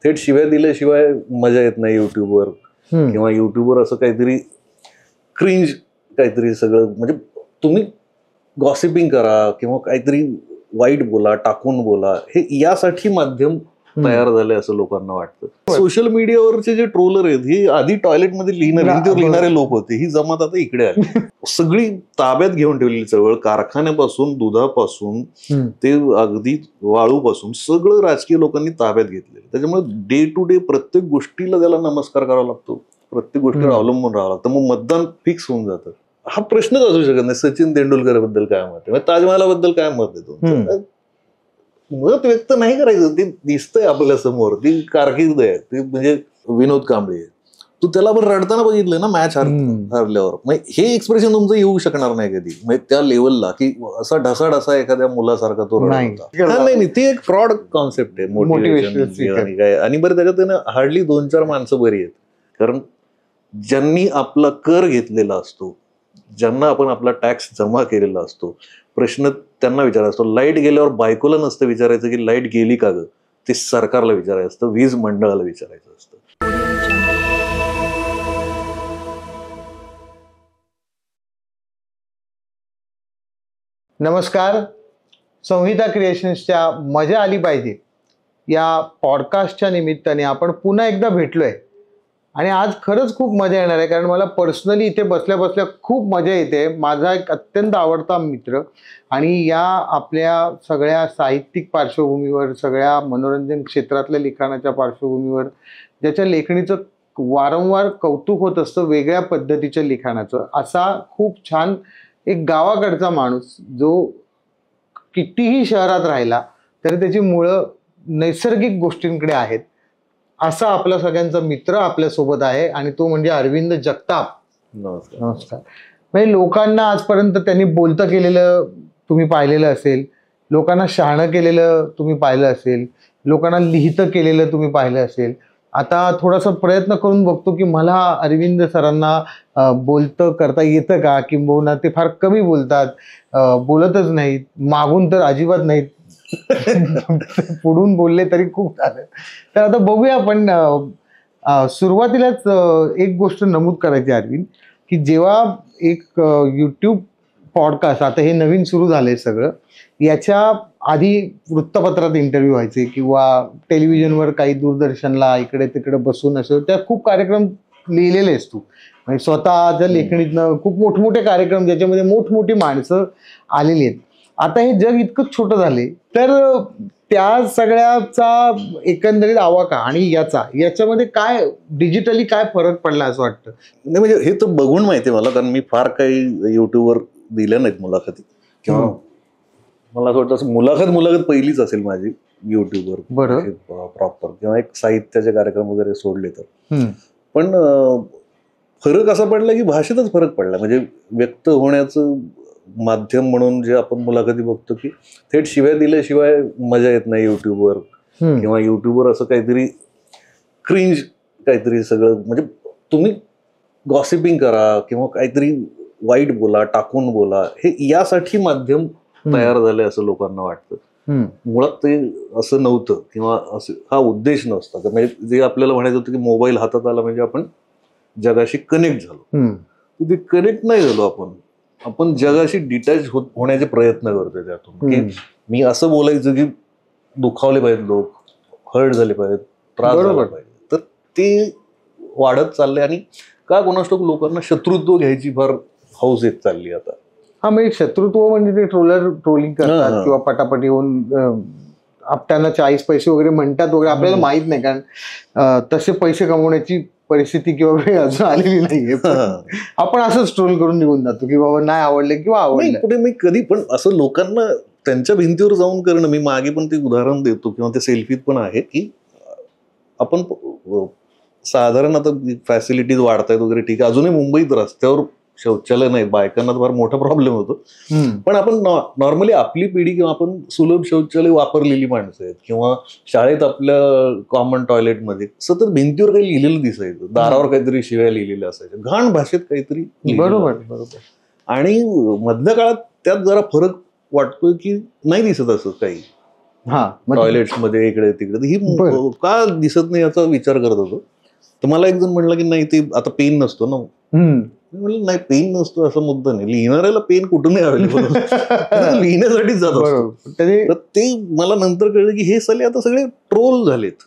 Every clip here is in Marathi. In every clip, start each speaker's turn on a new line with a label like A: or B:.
A: थेट शिव्या दिल्याशिवाय मजा येत नाही युट्यूबवर, किंवा युट्यूबवर असं काहीतरी क्रिंज काहीतरी सगळं, म्हणजे तुम्ही गॉसिपिंग करा किंवा काहीतरी वाईट बोला, टाकून बोला, हे यासाठी माध्यम तयार झाले असं लोकांना वाटतं. सोशल मीडियावरचे जे ट्रोलर आहेत ही आधी टॉयलेटमध्ये लिहिणारे लोक होते, ही जमात आता इकडे आली. सगळी ताब्यात घेऊन ठेवलेली चळवळ, कारखान्यापासून दुधापासून ते अगदी वाळूपासून सगळं राजकीय लोकांनी ताब्यात घेतलेलं. त्याच्यामुळे डे टू डे प्रत्येक गोष्टीला त्याला नमस्कार करावा लागतो, प्रत्येक गोष्टीवर अवलंबून राहावं लागतं. मग मतदान फिक्स होऊन जातं. हा प्रश्नच असू शकत नाही सचिन तेंडुलकर बद्दल काय मत आहे, ताजमहालाबद्दल काय मत आहे तुमचं, मत व्यक्त नाही करायचं. ते दिसतंय आपल्या समोर, ती कारकीर्द आहे, ती म्हणजे विनोद कांबळे. तू त्याला पण रडताना बघितलं ना मॅच हरल्यावर, मग हे एक्सप्रेशन तुमचं येऊ शकणार नाही कधी, म्हणजे त्या लेवलला की असा ढसाढसा एखाद्या मुलासारखा तो रडत होता. नाही, ती एक फ्रॉड कॉन्सेप्ट आहे मोटिवेशन काय. आणि बरं त्याच्यात हार्डली 2-4 माणसं बरी आहेत, कारण ज्यांनी आपला कर घेतलेला असतो, ज्यांना आपण आपला टॅक्स जमा केलेला असतो, प्रश्न त्यांना विचारायचा असतो. लाईट गेल्यावर बायकोला नसतं विचारायचं की लाईट गेली का ग, ते सरकारला विचारायचं असतं, वीज मंडळाला विचारायचं असतं.
B: नमस्कार. संहिता क्रिएशन्सच्या मजा आली पाहिजे या पॉडकास्टच्या निमित्ताने आपण पुन्हा एकदा भेटलोय आणि आज खरंच खूप मजा येणार आहे, कारण मला पर्सनली इथे बसल्या बसल्या खूप मजा येते. माझा एक अत्यंत आवडता मित्र आणि या आपल्या सगळ्या साहित्यिक पार्श्वभूमीवर, सगळ्या मनोरंजन क्षेत्रातल्या लिखाणाच्या पार्श्वभूमीवर, ज्याच्या लेखणीचं वारंवार कौतुक होत असतं वेगळ्या पद्धतीच्या लिखाणाचं, असा खूप छान एक गावाकडचा माणूस जो कितीही शहरात राहिला तरी त्याची मुळं नैसर्गिक गोष्टींकडे आहेत, असा आपला सगळ्यांचा मित्र आपल्यासोबत आहे आणि तो म्हणजे अरविंद जगताप.
A: नमस्कार.
B: नमस्कार. म्हणजे लोकांना आजपर्यंत त्यांनी बोलतं केलेलं तुम्ही पाहिलेलं असेल, लोकांना शहाणं केलेलं तुम्ही पाहिलं असेल, लोकांना लिहितं केलेलं तुम्ही पाहिलं असेल. आता थोडासा प्रयत्न करून बघतो की मला अरविंद सरांना बोलतं करता येतं का, किंबहुना ते फार कमी बोलतात, बोलतच नाहीत, मागून तर अजिबात नाहीत, पुढून बोलले तरी खूप झालं. तर आता बघूया आपण. सुरुवातीलाच एक गोष्ट नमूद करायची अरविंद, की जेव्हा एक यूट्यूब पॉडकास्ट, आता हे नवीन सुरू झालंय सगळं, याच्या आधी वृत्तपत्रात इंटरव्ह्यू व्हायचे किंवा टेलिव्हिजनवर काही दूरदर्शनला इकडे तिकडे बसून असं त्या खूप कार्यक्रम लिहिलेले आहेस तू, म्हणजे स्वतःच्या लेखणीतनं खूप मोठमोठे कार्यक्रम ज्याच्यामध्ये मोठमोठी माणसं आलेली आहेत. आता हे जग इतकं छोटं झाले, तर त्या सगळ्याचा एकंदरीत आवाका आणि याच्यामध्ये काय डिजिटली काय फरक पडला असं वाटतं?
A: नाही, म्हणजे हे तर बघून माहिती मला, कारण मी फार काही युट्यूबवर दिल्या नाहीत मुलाखती, किंवा मला असं वाटतं मुलाखत पहिलीच असेल माझी युट्यूबवर प्रॉपर, किंवा एक साहित्याचे कार्यक्रम वगैरे सोडले तर. पण फरक असा पडला की भाषेतच फरक पडला. म्हणजे व्यक्त होण्याचं माध्यम म्हणून जे आपण मुलाखती बघतो की थेट शिव्या दिल्याशिवाय मजा येत नाही युट्यूबवर, किंवा युट्यूबवर असं काहीतरी क्रिंज काहीतरी सगळं, म्हणजे तुम्ही गॉसिपिंग करा किंवा काहीतरी वाईट बोला, टाकून बोला, हे यासाठी माध्यम तयार झाले असं लोकांना वाटतं. मुळात ते असं नव्हतं, किंवा असं हा उद्देश नसता. म्हणजे जे आपल्याला म्हणायचं होतं की मोबाईल हातात आला म्हणजे आपण जगाशी कनेक्ट झालो, ते कनेक्ट नाही झालो. आपण जगाशी डिटॅच होण्याचे प्रयत्न करतोय त्यातून, की मी असं बोलायचं की दुखावले पाहिजेत लोक, हर्ट झाले पाहिजेत, त्रास झाला पाहिजे. तर ते वाढत चाललंय आणि का कोणास ठाऊक लोकांना शत्रुत्व घ्यायची फार हौस येत चालली आता.
B: हा, म्हणजे शत्रुत्व म्हणजे ते ट्रोलिंग करतात किंवा पटापटी होऊन आपल्याला 40 पैसे वगैरे म्हणतात वगैरे, आपल्याला माहित नाही, कारण तसे पैसे कमवण्याची परिस्थिती किंवा वेळ अजून आलेली नाहीये. आपण असंच ट्रोल करून निघून जातो की बाबा नाही आवडले किंवा आवडले.
A: कुठे मी कधी पण असं लोकांना त्यांच्या भिंतीवर जाऊन करणं, मी मागे पण ते उदाहरण देतो किंवा ते सेल्फीत पण आहे की आपण साधारण आता फॅसिलिटीज वाढतायत वगैरे, ठीक आहे, अजूनही मुंबईत रस्त्यावर शौचालय नाही, बायकांना फार मोठा प्रॉब्लेम होतो. पण आपण नॉर्मली आपली पिढी किंवा आपण सुलभ शौचालय वापरलेली माणसं आहेत, किंवा शाळेत आपल्या कॉमन टॉयलेटमध्ये सतत भिंतीवर काही लिहिलेलं दिसायचं, दारावर काहीतरी शिव्या लिहिलेल्या असायच्या, घाण भाषेत काहीतरी.
B: बरोबर.
A: आणि मधल्या काळात त्यात जरा फरक वाटतोय की नाही दिसत असं काही.
B: हा मग
A: टॉयलेट्स मध्ये इकडे तिकडे. ही
B: बरं.
A: का दिसत नाही याचा विचार करत होतो. तर मला एक जण म्हणलं की नाही ते आता पेन नसतो ना. मी म्हणलं नाही पेन नसतो असा मुद्दा नाही, लिहिणाऱ्याला पेन कुठूनही अवेलेबल लिहिण्यासाठीच जात असतो.
B: बरोबर. तरी
A: तर ते मला नंतर कळलं की हे सगळे आता सगळे ट्रोल झालेत.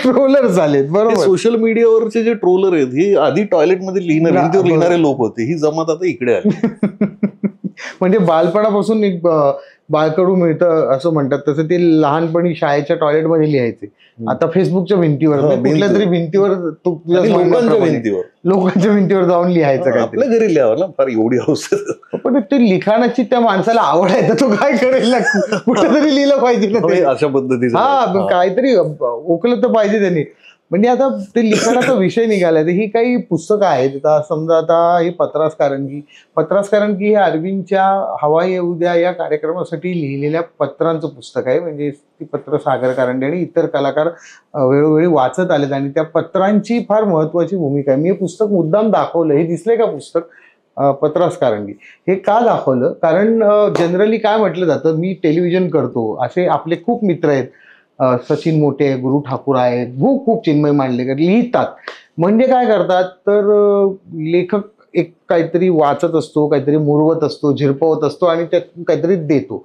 B: ट्रोलर झालेत. बरोबर.
A: सोशल मीडियावरचे जे ट्रोलर आहेत हे आधी टॉयलेटमध्ये भिंतीवर लिहिणारे लोक होते. ही जमात आता इकडे आली.
B: म्हणजे बालपणापासून एक बाळकडू मिळतं असं म्हणतात, तसं ते लहानपणी शाळेच्या टॉयलेटमध्ये लिहायचे. आता फेसबुकच्या भिंतीवर कुठल्या तरी भिंतीवर लोकांच्या भिंतीवर जाऊन लिहायचं काय
A: आपल्या घरी लिहावं ना, फार एवढी हौस.
B: पण ते लिखाणाची त्या माणसाला आवड आहे तर तो काय करेल, कुठेतरी लिहिलं पाहिजे ना ते.
A: अशा पद्धतीचं
B: हा काहीतरी ओकलं तर पाहिजे त्यांनी. म्हणजे आता ते लिखाणाचा विषय निघालाय. तर ही काही पुस्तकं आहेत. आता समजा आता ही पत्रास कारंकी हे अरविंदच्या हवा येऊ द्या या कार्यक्रमासाठी लिहिलेल्या पत्रांचं पुस्तक आहे. म्हणजे ती पत्र सागर कारंडे आणि इतर कलाकार वेळोवेळी वाचत आलेत आणि त्या पत्रांची फार महत्वाची भूमिका आहे. मी हे पुस्तक मुद्दाम दाखवलं. हे दिसलंय का पुस्तक, पत्रास कारंगी. हे का दाखवलं, कारण जनरली काय म्हटलं जातं, मी टेलिव्हिजन करतो असे आपले खूप मित्र आहेत, सचिन मोटे, गुरु ठाकूर आहे, खूप चिन्मय मांडलेकर लिहितात. म्हणजे काय करतात तर लेखक एक काहीतरी वाचत असतो, काहीतरी मुरवत असतो, झिरपवत असतो आणि त्यात काहीतरी देतो.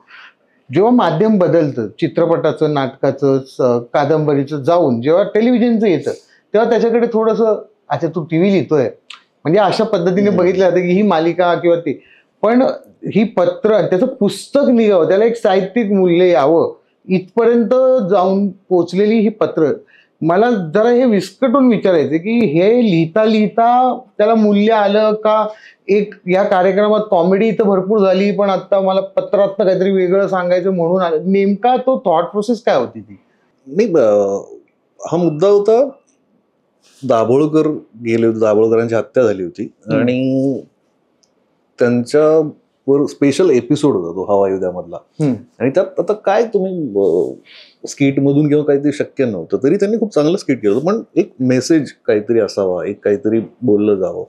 B: जेव्हा माध्यम बदलतं, चित्रपटाचं, नाटकाचं, कादंबरीचं जाऊन जेव्हा टेलिव्हिजनचं येतं, तेव्हा त्याच्याकडे थोडंसं अच्छा तू टीव्ही लिहितोय म्हणजे अशा पद्धतीने बघितलं जातं की ही मालिका किंवा ते. पण ही पत्र, त्याचं पुस्तक निघावं, त्याला एक साहित्यिक मूल्य यावं, इथपर्यंत जाऊन पोचलेली ही पत्र. मला जरा हे विस्कटून विचारायचं की हे लिहिता लिहिता त्याला मूल्य आलं का, एक या कार्यक्रमात कॉमेडी तर भरपूर झाली पण आता मला पत्रातनं काहीतरी वेगळं सांगायचं म्हणून आलं, नेमका तो थॉट प्रोसेस काय होती ती?
A: नाही, हा मुद्दा होता, दाभोळकर गेले होते, दाभोळकरांची हत्या झाली होती आणि त्यांच्यावर स्पेशल एपिसोड होता तो हवा येऊ द्या मधला. आणि त्यात आता काय तुम्ही स्किट मधून किंवा काहीतरी शक्य नव्हतं, तरी त्यांनी खूप चांगलं स्किट केलं होतं. पण एक मेसेज काहीतरी असावा, एक काहीतरी बोललं जावं.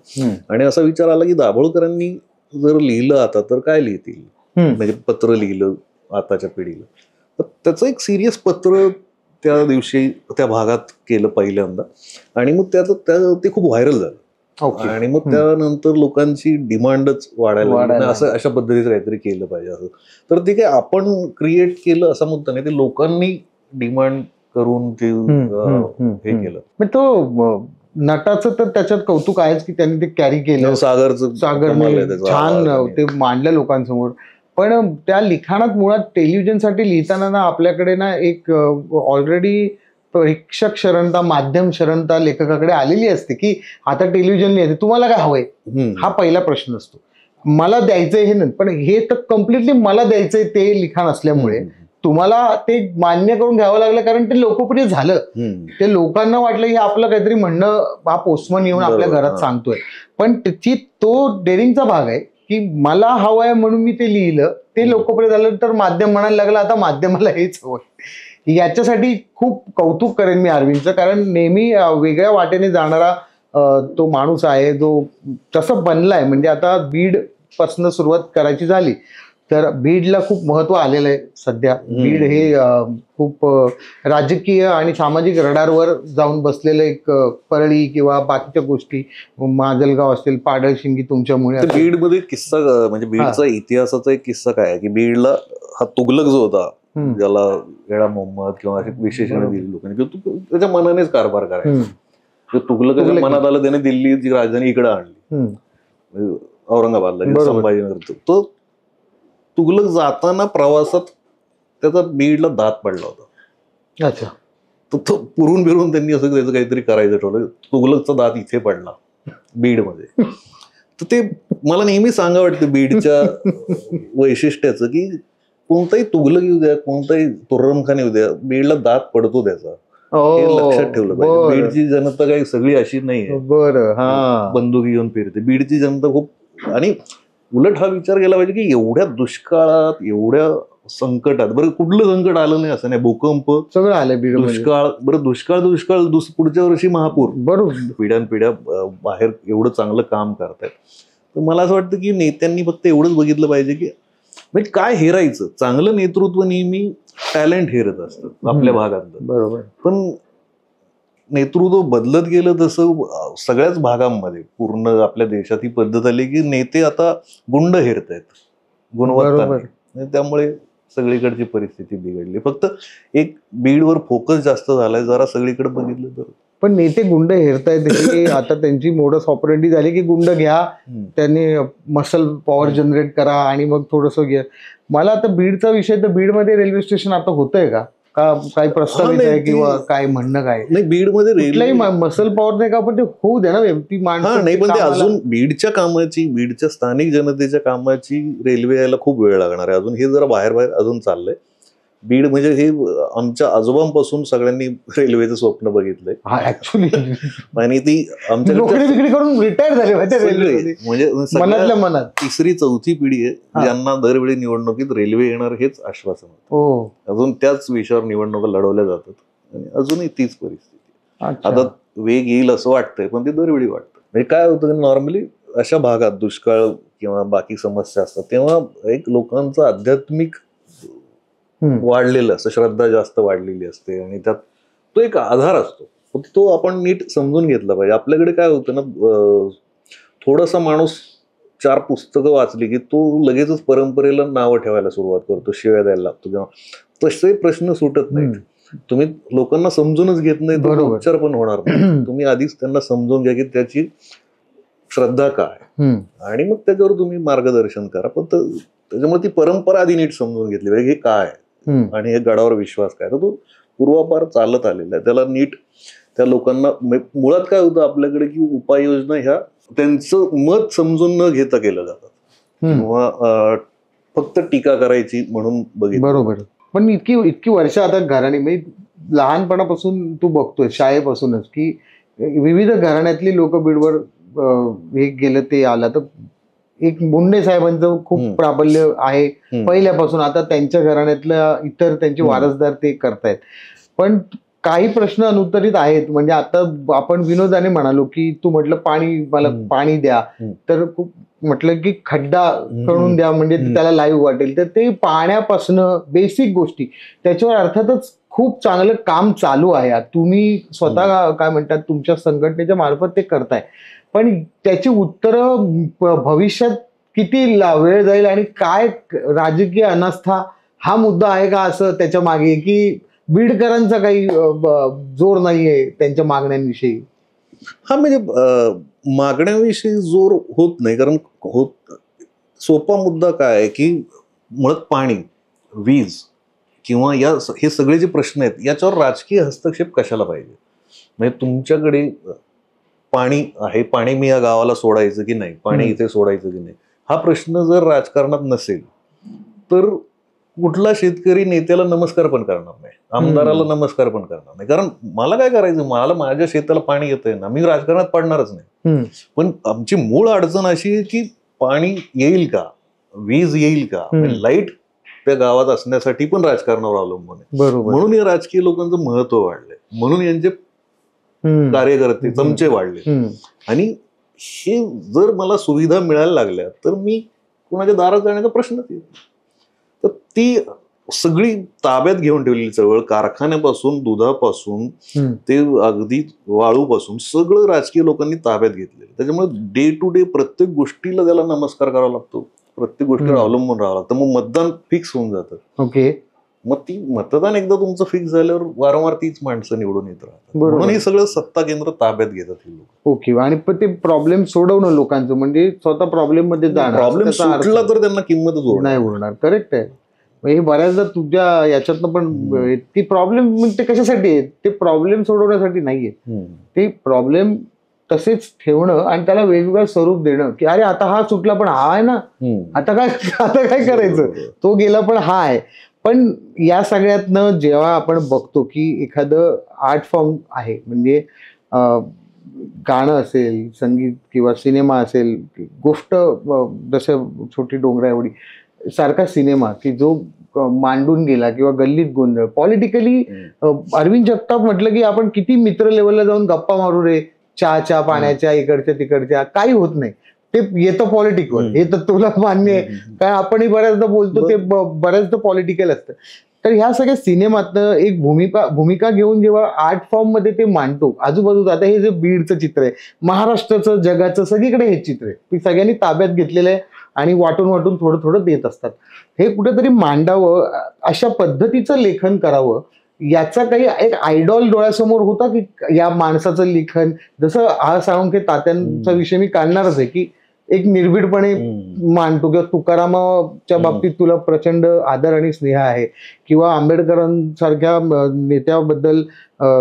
A: आणि असा विचार आला की दाभोळकरांनी जर लिहिलं आता तर काय लिहितील, म्हणजे पत्र लिहिलं आताच्या पिढीला, तर त्याचं एक सिरियस पत्र त्या दिवशी त्या भागात केलं पहिल्यांदा. आणि मग ते खूप व्हायरल झालं. आणि मग त्यानंतर लोकांची डिमांडच वाढायला लागली, असं अशा पद्धतीचं काहीतरी केलं पाहिजे असं. तर ते काय आपण क्रिएट केलं असा मुद्दा नाही, ते लोकांनी डिमांड करून ते हे केलं.
B: मग तो नटाचं तर त्याच्यात कौतुक आहेच की त्यांनी ते कॅरी केलं. सागरने छान ते मांडलं लोकांसमोर. पण त्या लिखाणात मुळात टेलिव्हिजनसाठी लिहिताना ना आपल्याकडे ना एक ऑलरेडी प्रेक्षक शरणता, माध्यम शरणता लेखकाकडे आलेली असते की आता टेलिव्हिजन लिहायचं, तुम्हाला काय हवंय हा पहिला प्रश्न असतो. मला द्यायचंय हे नाही, पण हे तर कम्प्लिटली मला द्यायचंय ते लिखाण असल्यामुळे तुम्हाला ते मान्य करून घ्यावं लागलं, कारण ते लोकप्रिय झालं. ते लोकांना वाटलं की आपलं काहीतरी म्हणणं हा पोस्टमन येऊन आपल्या घरात सांगतोय. पण त्याची तो डेअरिंगचा भाग आहे की मला हवंय म्हणून मी ते लिहिलं, ते लोकप्रिय झालं, तर माध्यम म्हणायला लागलं आता माध्यमाला हेच हवंय. याच्यासाठी खूप कौतुक करेन मी अरविंदचं, कारण नेहमी वेगळ्या वाटेने जाणारा तो माणूस आहे जो तसं बनलाय. म्हणजे आता बीड पासून सुरुवात करायची झाली तर बीडला खूप महत्व आलेलं आहे सध्या. बीड हे खूप राजकीय आणि सामाजिक रडारवर जाऊन बसलेलं एक परळी किंवा बाकीच्या गोष्टी, माजलगाव असेल, पाडळशिंगी तुमच्यामुळे.
A: बीडमध्ये किस्सा, म्हणजे बीडचा इतिहासाचा एक किस्सा काय आहे की बीडला हा तुगलक जो होता, ज्याला येडा मोहम्मद किंवा असे विशेषण दिली लोकांनी, त्याच्या मनानेच कारभार करायचा. तुगलकाच्या मनात आलं, त्याने दिल्लीची राजधानी इकडे आणली, औरंगाबादला, संभाजीनगर. तो तुगलक जाताना प्रवासात त्याचा बीडला दात पडला होता.
B: अच्छा.
A: तर तो पुरून बिरून त्यांनी असं त्याचं काहीतरी करायचं ठरवलं. तुगलकचा दात इथे पडला बीडमध्ये. तर ते मला नेहमी सांगा वाटतं बीडच्या वैशिष्ट्याचं की कोणताही तुगलक येऊ द्या, कोणताही तुर्रमखान येऊ द्या, बीडला दात पडतो त्याचा. हे लक्षात ठेवलं पाहिजे. बीडची जनता काही सगळी अशी नाहीये बंदुकी घेऊन फिरते. बीडची जनता खूप, आणि उलट हा विचार केला पाहिजे की एवढ्या दुष्काळात, एवढ्या संकटात, बरं कुठलं संकट आलं नाही असं नाही, भूकंप सगळं आलं, दुष्काळ, बरं दुष्काळ पुढच्या वर्षी महापूर, बरोबर, पिढ्यानपिढ्या बाहेर एवढं चांगलं काम करतायत. तर मला असं वाटतं की नेत्यांनी फक्त एवढंच बघितलं पाहिजे की म्हणजे काय हेरायचं. चांगलं नेतृत्व नेहमी टॅलेंट हेरत असतं आपल्या भागातलं.
B: बरोबर.
A: पण नेतृत्व बदलत गेलं तसं सगळ्याच भागांमध्ये पूर्ण आपल्या देशात ही पद्धत आली की नेते आता गुंड हेरतायत, गुणवत्ता नाही. त्यामुळे सगळीकडची परिस्थिती बिघडली. फक्त एक बीडवर फोकस जास्त झालाय, जरा सगळीकडे बघितलं तर.
B: पण नेते गुंड हेरतायत हे आता त्यांची मोडस ऑपरेंडी झाली की गुंड घ्या, त्यांनी मसल पॉवर जनरेट करा आणि मग थोडंसं घ्या. मला आता बीडचा विषय, तर बीडमध्ये रेल्वे स्टेशन आता होतंय का काही प्रस्तावित आहे किंवा काय म्हणणं काय
A: नाही? बीडमध्ये
B: कुठलाही मसल पॉवर नाही का, पण ते होऊ द्या ना ती माणसं.
A: नाही, पण ते अजून बीडच्या कामाची, बीडच्या स्थानिक जनतेच्या कामाची रेल्वे यायला खूप वेळ लागणार आहे अजून. हे जरा बाहेर बाहेर अजून चाललंय. बीड म्हणजे हे आमच्या आजोबांपासून सगळ्यांनी रेल्वेचं स्वप्न बघितलंय
B: ऍक्च्युली.
A: आणि ती
B: आमच्याकडे करून रिटायर झाले
A: म्हणजे
B: मनातल्या मनात.
A: तिसरी चौथी पिढी आहे ज्यांना दरवेळी निवडणुकीत रेल्वे येणार हेच आश्वासन होतं. अजून त्याच विषयावर निवडणुका लढवल्या जातात आणि अजूनही तीच परिस्थिती. आता वेग येईल असं वाटतंय, पण ते दरवेळी वाटतं. म्हणजे काय होतं, नॉर्मली अशा भागात दुष्काळ किंवा बाकी समस्या असतात तेव्हा एक लोकांचं आध्यात्मिक वाढलेलं असतं, श्रद्धा जास्त वाढलेली असते आणि त्यात तो एक आधार असतो. तो आपण नीट समजून घेतला पाहिजे. आपल्याकडे काय होतं ना, थोडासा माणूस 4 पुस्तकं वाचली की तो लगेचच परंपरेला नावं ठेवायला सुरुवात करतो, शिव्या द्यायला लागतो. किंवा तसे प्रश्न सुटत नाहीत. तुम्ही लोकांना समजूनच घेत नाही तर उपचार पण होणार नाही. तुम्ही आधीच त्यांना समजून घ्या की त्याची श्रद्धा काय आणि मग त्याच्यावर तुम्ही मार्गदर्शन करा. पण त्याच्यामुळे ती परंपरा आधी नीट समजून घेतली पाहिजे, हे काय आणि हे गडावर विश्वास काय. तर तो पूर्वापार चालत आलेला आहे. त्याला नीट त्या लोकांना, मुळात काय होतं आपल्याकडे की उपाययोजना ह्या त्यांचं मत समजून न घेता केलं जातात किंवा फक्त टीका करायची म्हणून बघितलं.
B: बरोबर. पण इतकी वर्ष आता घराणे, म्हणजे लहानपणापासून तू बघतोय शाळेपासूनच की विविध घराण्यातली लोक बीडवर हे गेलं ते आलं. तर एक मुंडे साहेबांचं खूप प्राबल्य आहे पहिल्यापासून. आता त्यांच्या घराण्यातल्या इतर त्यांचे वारसदार ते करतायत. पण काही प्रश्न अनुत्तरित आहेत. म्हणजे आता आपण विनोदाने म्हणालो की तू म्हटलं पाणी, मला पाणी द्या, तर खूप म्हटलं की खड्डा करून द्या म्हणजे त्याला लाईव्ह वाटेल. तर ते पाण्यापासून बेसिक गोष्टी, त्याच्यावर अर्थातच खूप चांगलं काम चालू आहे. तुम्ही स्वतः काय म्हणतात तुमच्या संघटनेच्या मार्फत ते करताय. पण त्याची उत्तरं भविष्यात किती वेळ जाईल आणि काय राजकीय अनास्था हा मुद्दा आहे का असं त्याच्या मागे, की बीडकरांचा काही जोर नाहीये त्यांच्या मागण्यांविषयी?
A: म्हणजे मागण्याविषयी जोर होत नाही. कारण सोपा मुद्दा काय आहे की मुळात पाणी, वीज किंवा हे सगळे जे प्रश्न आहेत याच्यावर राजकीय हस्तक्षेप कशाला पाहिजे. म्हणजे तुमच्याकडे पाणी आहे, पाणी मी या गावाला सोडायचं की नाही, पाणी इथे सोडायचं की नाही, हा प्रश्न जर राजकारणात नसेल तर कुठला शेतकरी नेत्याला नमस्कार पण करणार नाही, आमदाराला नमस्कार पण करणार नाही. कारण मला काय करायचं, मला माझ्या शेताला पाणी येतंय ना, मी राजकारणात पडणारच नाही. पण आमची मूळ अडचण अशी आहे की पाणी येईल का, वीज येईल का, लाईट त्या गावात असण्यासाठी पण राजकारणावर अवलंबून आहे. म्हणून या राजकीय लोकांचं महत्व वाढलंय, म्हणून यांचे कार्यकर्ते चमचे वाढले. आणि हे जर मला सुविधा मिळायला लागल्या तर मी कोणाच्या दारात जाण्याचा प्रश्नच येत. तर ती सगळी ताब्यात घेऊन ठेवलेली चळवळ, कारखान्यापासून दुधापासून ते अगदी वाळूपासून सगळं राजकीय लोकांनी ताब्यात घेतलेलं. त्याच्यामुळे डे टू डे प्रत्येक गोष्टीला त्याला नमस्कार करावा लागतो, प्रत्येक गोष्टीवर अवलंबून राहावं लागतं. मग मतदान फिक्स होऊन जातं.
B: ओके.
A: मग ती मतदान एकदा तुमचं फिक्स झाल्यावर वारंवार तीच माणसं निवडून येत राहतात. म्हणून हे सगळं सत्ता केंद्र ताब्यात घेतात हे लोक.
B: ओके. आणि पण ते प्रॉब्लेम सोडवणं लोकांचं, म्हणजे स्वतः प्रॉब्लेम मध्ये जाणार,
A: प्रॉब्लेम सुटला तर त्यांना किंमतच
B: नाही उरणार. करेक्ट आहे. हे बऱ्याचदा तुझ्या याच्यातनं पण ती प्रॉब्लेम ते कशासाठी आहे, ते प्रॉब्लेम सोडवण्यासाठी नाहीये. ते प्रॉब्लेम तसेच ठेवणं आणि त्याला वेगवेगळं स्वरूप देणं की अरे आता हा सुटला पण हा आहे ना, आता काय करायचं, तो गेला पण हा आहे. पण या सगळ्यातनं जेव्हा आपण बघतो की एखादं आर्ट फॉर्म आहे, म्हणजे गाणं असेल, संगीत किंवा सिनेमा असेल, गोष्ट जसं छोटी डोंगरा एवढी सारखा सिनेमा की जो मांडून गेला, किंवा गल्लीत गोंधळ, पॉलिटिकली अरविंद जगताप म्हटलं की आपण किती मित्र लेवलला जाऊन गप्पा मारू रे, चहाच्या पाण्याच्या इकडच्या तिकडच्या, काही होत नाही. ते येतं पॉलिटिकवर, हे तर तुला मान्य आहे. कारण आपणही बऱ्याचदा बोलतो ते बऱ्याचदा पॉलिटिकल असतं. तर ह्या सगळ्या सिनेमातनं एक भूमिका घेऊन जेव्हा आर्ट फॉर्म मध्ये ते मांडतो आजूबाजूचं, आता हे जे बीडचं चित्र आहे, महाराष्ट्राचं, जगाचं, सगळीकडे हे चित्र आहे, ती सगळ्यांनी ताब्यात घेतलेलं आहे आणि वाटून वाटून थोडं थोडं देत असतात. हे कुठेतरी मांडावं, अशा पद्धतीचं लेखन करावं, याचा काही एक आयडॉल डोळ्यासमोर होता की या माणसाचं लेखन, जसं हा साळुंखे तात्यांचा विषय मी काढणारच आहे, की एक निर्भीडपणे मांडतो, किंवा तुकारामाच्या बाबतीत तुला प्रचंड आदर आणि स्नेह आहे, किंवा आंबेडकरांसारख्या नेत्याबद्दल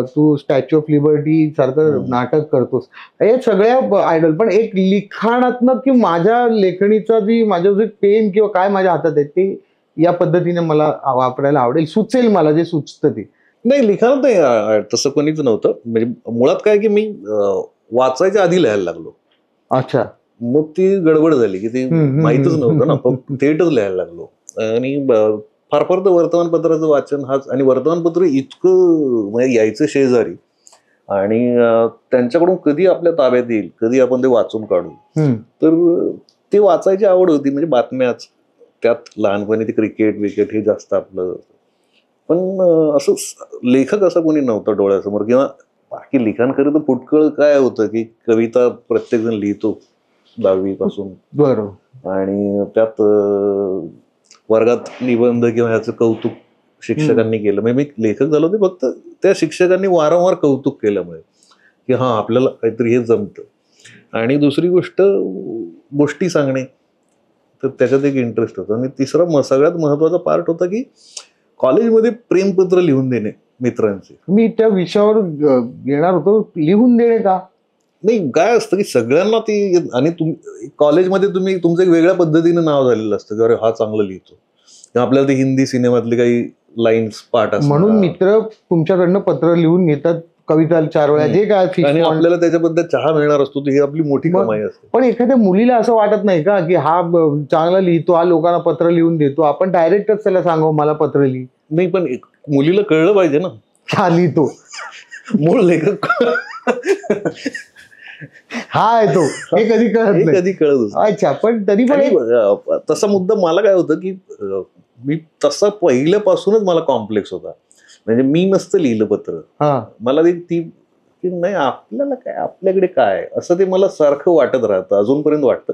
B: तू स्टॅच्यू ऑफ लिबर्टी सारखं नाटक करतोस. हे सगळ्या आयडॉल, पण एक लिखाणातनं की माझ्या लेखणीचा जी माझं जे पेन किंवा काय माझ्या हातात आहे ते या पद्धतीने मला वापरायला आवडेल, सुचेल मला जे सुचतं ते.
A: नाही, लिखाण नाही तसं कोणीच नव्हतं. म्हणजे मुळात काय की मी वाचायच्या आधी लिहायला लागलो.
B: अच्छा.
A: मग ती गडबड झाली की ती माहीतच नव्हतं ना, फक्त थेटच लिहायला लागलो. आणि फार फार तर वर्तमानपत्राचं वाचन हाच, आणि वर्तमानपत्र इतकं म्हणजे यायचं शेजारी, आणि त्यांच्याकडून कधी आपल्या ताब्यात येईल, कधी आपण ते वाचून काढू, तर ते वाचायची आवड होती. म्हणजे बातम्याच, त्यात लहानपणी ते क्रिकेट विकेट हे जास्त आपलं. पण असं लेखक असा कोणी नव्हता डोळ्यासमोर. किंवा बाकी लिखाण खरं तर फुटकळ काय होतं की कविता प्रत्येक जण लिहितो 10वी पासून,
B: बरोबर,
A: आणि त्यात वर्गात निबंध किंवा ह्याचं कौतुक शिक्षकांनी केलं. म्हणजे मी लेखक झालो ते फक्त त्या शिक्षकांनी वारंवार कौतुक केल्यामुळे, की हा आपल्याला काहीतरी हे जमतं. आणि दुसरी गोष्ट गोष्टी सांगणे, तर त्याच्यात एक इंटरेस्ट होता. आणि तिसरा सगळ्यात महत्वाचा पार्ट होता की कॉलेजमध्ये प्रेमपत्र लिहून देणे मित्रांचे.
B: मी त्या विषयावर येणार होतो, लिहून देणे का?
A: नाही, काय असतं की सगळ्यांना ती, आणि कॉलेजमध्ये तुम्ही तुमचं एक वेगळ्या पद्धतीने नाव झालेलं असतं की अरे हा चांगलं लिहितो, किंवा आपल्याला ते हिंदी सिनेमातले काही लाईन्स पाठ असतात,
B: म्हणून मित्र तुमच्याकडनं पत्र लिहून घेतात, कविता 4 वेळा, जे काय
A: आणि आपल्याला त्याच्याबद्दल चहा मिळणार असतो, ही आपली मोठी कमाई असते.
B: पण एखाद्या मुलीला असं वाटत नाही का की हा चांगला लिहितो, हा लोकांना पत्र लिहून देतो, आपण डायरेक्टच त्याला सांगू मला पत्र लिही?
A: नाही, पण मुलीला कळलं पाहिजे ना
B: हा लिहितो.
A: मूळ लेखक
B: हा आहे तो, हे कधी कळत नाही.
A: कधी कळत.
B: अच्छा, पण तरी पण
A: तसा मुद्दा मला काय होतं की मी तसा पहिल्यापासूनच मला कॉम्प्लेक्स होता. म्हणजे मी नसतं लिहिलं पत्र, मला ती की नाही आपल्याला काय, आपल्याकडे काय, असं ते मला सारखं वाटत राहतं, अजूनपर्यंत वाटतं.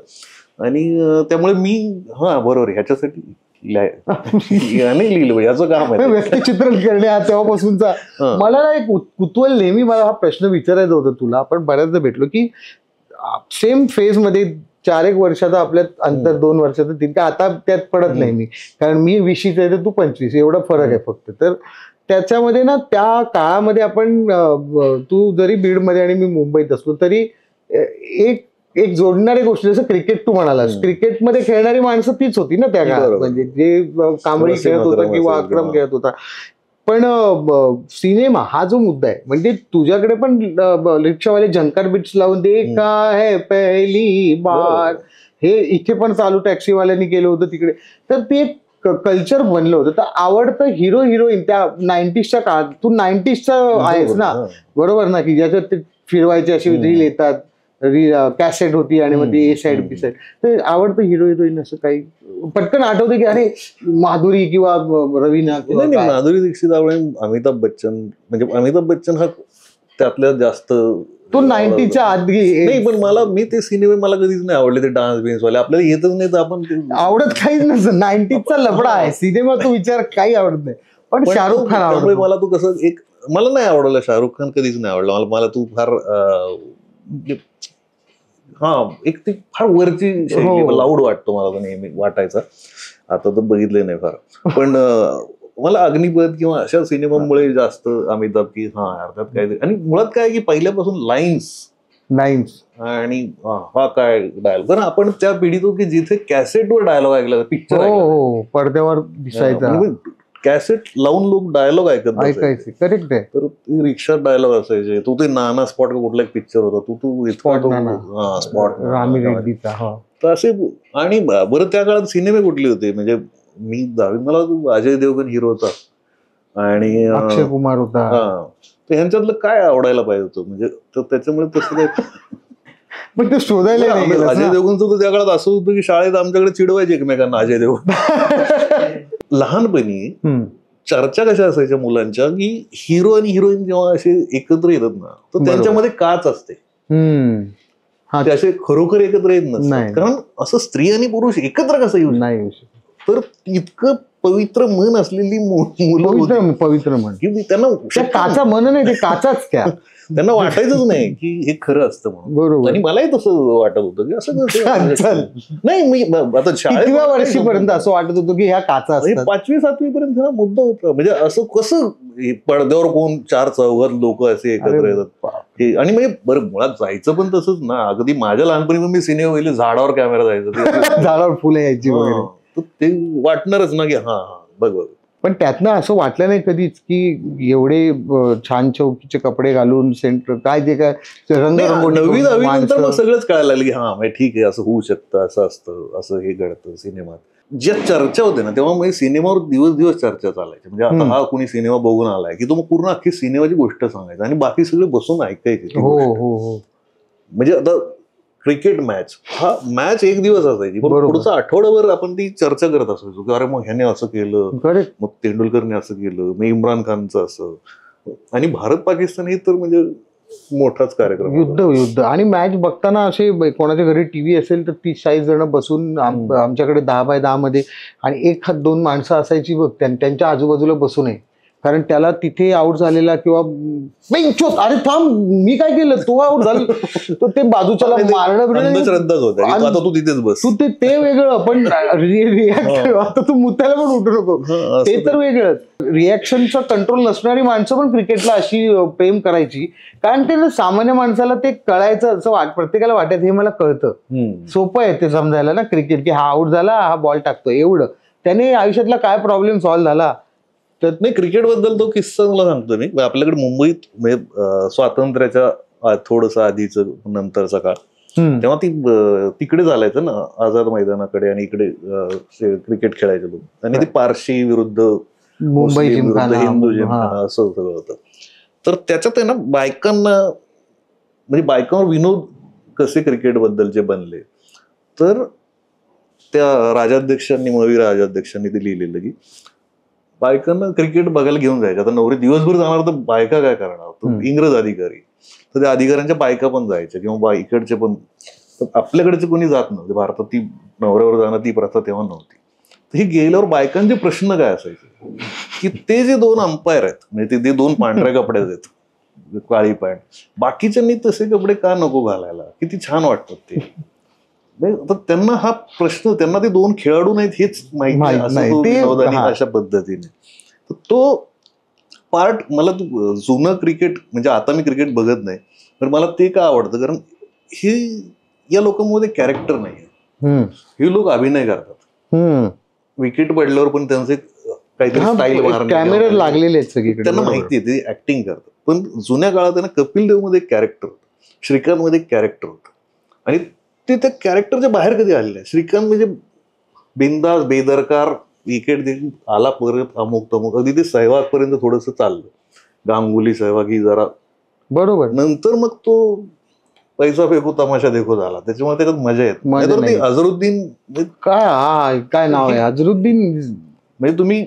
A: आणि त्यामुळे मी बरोबर ह्याच्यासाठी नाही लिहिलं, याचं काम आहे
B: व्यक्तिचित्रण करणे हा तेव्हापासूनचा. मला ना एक कुतूहल नेहमी, मला हा प्रश्न विचारायचा होता तुला. आपण बऱ्याचदा भेटलो की सेम फेज मध्ये 4-1 वर्षाचा आपल्यात अंतर, 2 वर्षाचं, तीन का आता त्यात पडत नाही मी, कारण मी 20 आहे तर तू 25, एवढा फरक आहे फक्त. तर त्याच्यामध्ये ना त्या काळामध्ये आपण, तू जरी बीडमध्ये आणि मी मुंबईत असलो तरी एक एक जोडणारी गोष्ट, जसं क्रिकेट तू म्हणालास, क्रिकेटमध्ये खेळणारी माणसं तीच होती ना त्या काळात, म्हणजे जे कांबळी खेळत होता किंवा अक्रम खेळत होता. पण सिनेमा हा जो मुद्दा आहे, म्हणजे तुझ्याकडे पण रिक्षावाले झंकार बिट्स लावून दे का है पहिली बार, हे इथे पण चालू टॅक्सीवाल्यांनी केलं होतं तिकडे. तर ते एक कल्चर बनलं होतं. तर आवडतं हिरो हिरोईन त्या 90sच्या काळात, तू 90sचा आहेस ना, बरोबर ना, की ज्याच्यात ते फिरवायचे अशी रील येतात, कॅसेट होती आणि मग ती ए साइड बी साइड. तर आवडतं हिरो हिरोईन असं काही पटकन आठवतं की अरे माधुरी किंवा रवीना?
A: नाही, माधुरी दीक्षित आवडे, अमिताभ बच्चन. म्हणजे अमिताभ बच्चन हा त्यातल्या जास्त,
B: तो 90च्या आधी.
A: नाही, पण मला, मी ते सिनेमे मला कधीच नाही आवडले, ते डान्स बिन्स वाले आपल्याला येतच नाही, तर आपण
B: आवडत काहीच नसतं. 90चा लफडा आहे सिनेमा, तू विचार, काही आवडत नाही. पण शाहरुख खान आवडतो.
A: मला तू कसं, एक मला नाही आवडलं शाहरुख खान, कधीच नाही आवडलं मला तू फार एक ती फार वरची लाऊड वाटतो मला, तो नेहमी वाटायचा. आता तर बघितले नाही फार, पण मला अग्निपथ किंवा अशा सिनेमांमुळे जास्त अमिताभ, की अर्थात काय. आणि मुळात काय की पहिल्यापासून लाईन्स आणि हा काय डायलॉग, कारण आपण त्या पिढीत होतो की जिथे कॅसेटवर डायलॉग ऐकला, पिक्चर
B: पडद्यावर दिसायचा,
A: कॅसेट लावून लोक डायलॉग
B: ऐकायचे. करेक्ट आहे.
A: तर रिक्षा डायलॉग असायचे. तू ते नाना स्पॉट कुठला एक पिक्चर होता, तू
B: स्पॉट
A: रामी रेड्डीचा, तर असे. आणि बरं त्या काळात सिनेमे कुठले होते, म्हणजे मी 10वीत मला अजय देवगण हिरो होता आणि
B: अक्षय कुमार होता.
A: तर ह्यांच्यातलं काय आवडायला पाहिजे होतं, म्हणजे तर त्याच्यामुळे तसं काय
B: पण ते शोधायला नाही गेलं
A: अजय देवगणचं तर त्या काळात असं होतं की शाळेत आमच्याकडे चिडवायचे एकमेकांना अजय देवगण. लहानपणी चर्चा कशा असायच्या मुलांच्या की हिरो आणि हिरोईन जेव्हा असे एकत्र येतात ना तर त्यांच्यामध्ये काच असते. ते असे खरोखर एकत्र येत नसतात, कारण असं स्त्री आणि पुरुष एकत्र कसं येऊ
B: नाही.
A: तर इतकं पवित्र मन असलेली मुलं
B: पवित्र मन
A: की त्यांना
B: काचा मन नाही, ते काचाच त्या
A: त्यांना वाटायचंच नाही की हे खरं असतं म्हणून.
B: बरोबर.
A: आणि मलाही तसं वाटत होतं की असं नाही. मी आता
B: कितव्या वर्षीपर्यंत असं वाटत होतं की ह्या काचा असतात.
A: 5वी 7वी पर्यंत हा मुद्दा होता. म्हणजे असं कसं पडद्यावर कोण 4 चौघात लोक असे एकत्र येतात. आणि म्हणजे बरं मुळात जायचं पण तसंच ना. अगदी माझ्या लहानपणी मी सिनेमा पहिले झाडावर कॅमेरा जायचं,
B: झाडावर फुलं यायची वगैरे.
A: ते वाटणारच ना की हा बघ. पण
B: त्यातनं असं वाटलं नाही कधीच की एवढे छान चौकीचे कपडे घालून सेंटर काय ते काय रंगरंगोटी
A: 9वी 10वी नंतर मग सगळंच कळायला लागलं की हा म्हणजे ठीक आहे, असं होऊ शकतं, असं असतं, असं हे घडतं सिनेमात. ज्या चर्चा होते ना तेव्हा म्हणजे सिनेमावर दिवस दिवस चर्चा चालायची. म्हणजे आता हा कोणी सिनेमा बघून आलाय की तो मग पूर्ण अख्खी सिनेमाची गोष्ट सांगायचा आणि बाकी सगळे बसून ऐकायचे. म्हणजे आता क्रिकेट मॅच मॅच एक दिवस असायची, पण पुढचा आठवडाभर आपण ती चर्चा करत असायचो की अरे मग ह्याने असं केलं, मग तेंडुलकरने असं केलं, मग इम्रान खानचं असं. आणि भारत पाकिस्तान हे तर म्हणजे मोठाच कार्यक्रम,
B: युद्ध. आणि मॅच बघताना असे कोणाच्या घरी टीव्ही असेल तर 30-40 जण बसून आमच्याकडे 10x10 मध्ये आणि 1-2 माणसं असायची बघ त्यांच्या आजूबाजूला बसून आहे. कारण त्याला तिथे आउट झालेला किंवा अरे थांब मी काय केलं, तो आउट झाला, तर ते बाजूच्याला मारणं
A: तू तिथेच बस,
B: तू ते वेगळं. पण आता तू मुद्द्याला पण उठू नको, ते तर वेगळं. रिॲक्शनचा कंट्रोल नसणारी माणसं पण क्रिकेटला अशी प्रेम करायची, कारण ते सामान्य माणसाला ते कळायचं असं प्रत्येकाला वाटायचं हे मला कळतं, सोपं आहे ते समजायला ना क्रिकेट, की हा आउट झाला हा बॉल टाकतो एवढं. त्याने आयुष्यातला काय प्रॉब्लेम सॉल्व्ह झाला.
A: तर नाही क्रिकेट बद्दल तो किस्सा मला सांगतो मी. आपल्याकडे मुंबईत म्हणजे स्वातंत्र्याच्या थोडस आधीच नंतरचा काळ, तेव्हा तिकडे चालायचं ना आझाद मैदानाकडे, आणि इकडे क्रिकेट खेळायचे लोक. आणि ती पारशी विरुद्ध
B: मुंबई
A: विरुद्ध हिंदू जिमखाना असं सगळं होतं. तर त्याच्यात आहे ना बायकांना म्हणजे बायकांवर विनोद कसे क्रिकेट बद्दलचे बनले, तर त्या राजाध्यक्षांनी मवी राजाध्यक्षांनी ते लिहिलेलं की बायकांना क्रिकेट बघायला घेऊन जायचं. आता नवरे दिवसभर जाणार तर बायका काय करणार, इंग्रज अधिकारी, तर त्या अधिकाऱ्यांच्या बायका पण जायच्या किंवा इकडचे पण. तर आपल्याकडचे कोणी जात नव्हते भारतात, ती नवऱ्यावर जाणं ती प्रथा तेव्हा नव्हती. तर हे गेल्यावर बायकांचे प्रश्न काय असायचे की ते जे 2 अंपायर आहेत म्हणजे ते 2 पांढऱ्या कपड्यात आहेत, काळी पॅन्ट, बाकीच्यांनी तसे कपडे का नको घालायला, किती छान वाटतात ते. तर त्यांना हा प्रश्न, त्यांना ते 2 खेळाडू नाहीत हेच माहिती नाही अशा पद्धतीने. तर तो पार्ट मला जुनं क्रिकेट, म्हणजे आता मी क्रिकेट बघत नाही पण मला ते का आवडतं, कारण हे या लोकांमध्ये कॅरेक्टर नाही, हे लोक अभिनय करतात. विकेट पडल्यावर पण त्यांचे काहीतरी स्टाईल
B: कॅमेरा लागलेले आहेत सगळीकडे,
A: त्यांना माहिती आहे, ते ऍक्टिंग करतात. पण जुन्या काळात त्यांना कपिल देव मध्ये कॅरेक्टर होतं, श्रीकांत मध्ये कॅरेक्टर होतं, आणि ते त्या कॅरेक्टरच्या बाहेर कधी आलेलं आहे. श्रीकांत म्हणजे बिंदास बेदरकार, विकेट देखील आला परत अमुक तमुक, अगदी ते सहवाग पर्यंत थोडस चाललं, गांगुली सहवागी जरा बरोबर. नंतर मग तो पैसा फेकू तमाशा देखो झाला, त्याच्यामुळे त्याच्यात मजा येत. नाहीतर ते अझरुद्दीन
B: काय नाव आहे अझरुद्दीन,
A: म्हणजे तुम्ही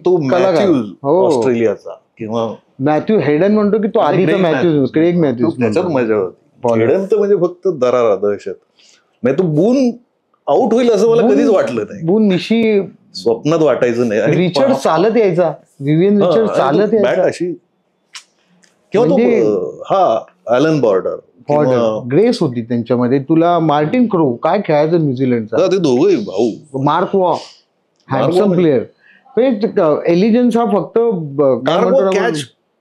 A: तो मॅथ्यूज ऑस्ट्रेलियाचा किंवा
B: मॅथ्यू हेडन म्हणतो की तो आधीचा मॅथ्यूज, क्रेग मॅथ्यूज,
A: त्याच्यात मजा होती. हेडन तर म्हणजे फक्त दरारा दहशत. म्हणजे तो बून आउट होईल असं मला कधीच वाटलं नाही, बून निशी स्वप्नात वाटायचं नाही. आणि
B: रिचर्ड चालत यायचा, विवियन रिचर्ड चालत यायचा अशी,
A: किंवा तो ॲलन बॉर्डर
B: ग्रेस होती त्यांच्यामध्ये. तुला मार्टिन क्रो काय खेळायचं न्यूझीलंडचा, ते दोघंही भाऊ, मार्क वॉ हँडसम प्लेअर. एलिजन्स हा फक्त
A: कॅच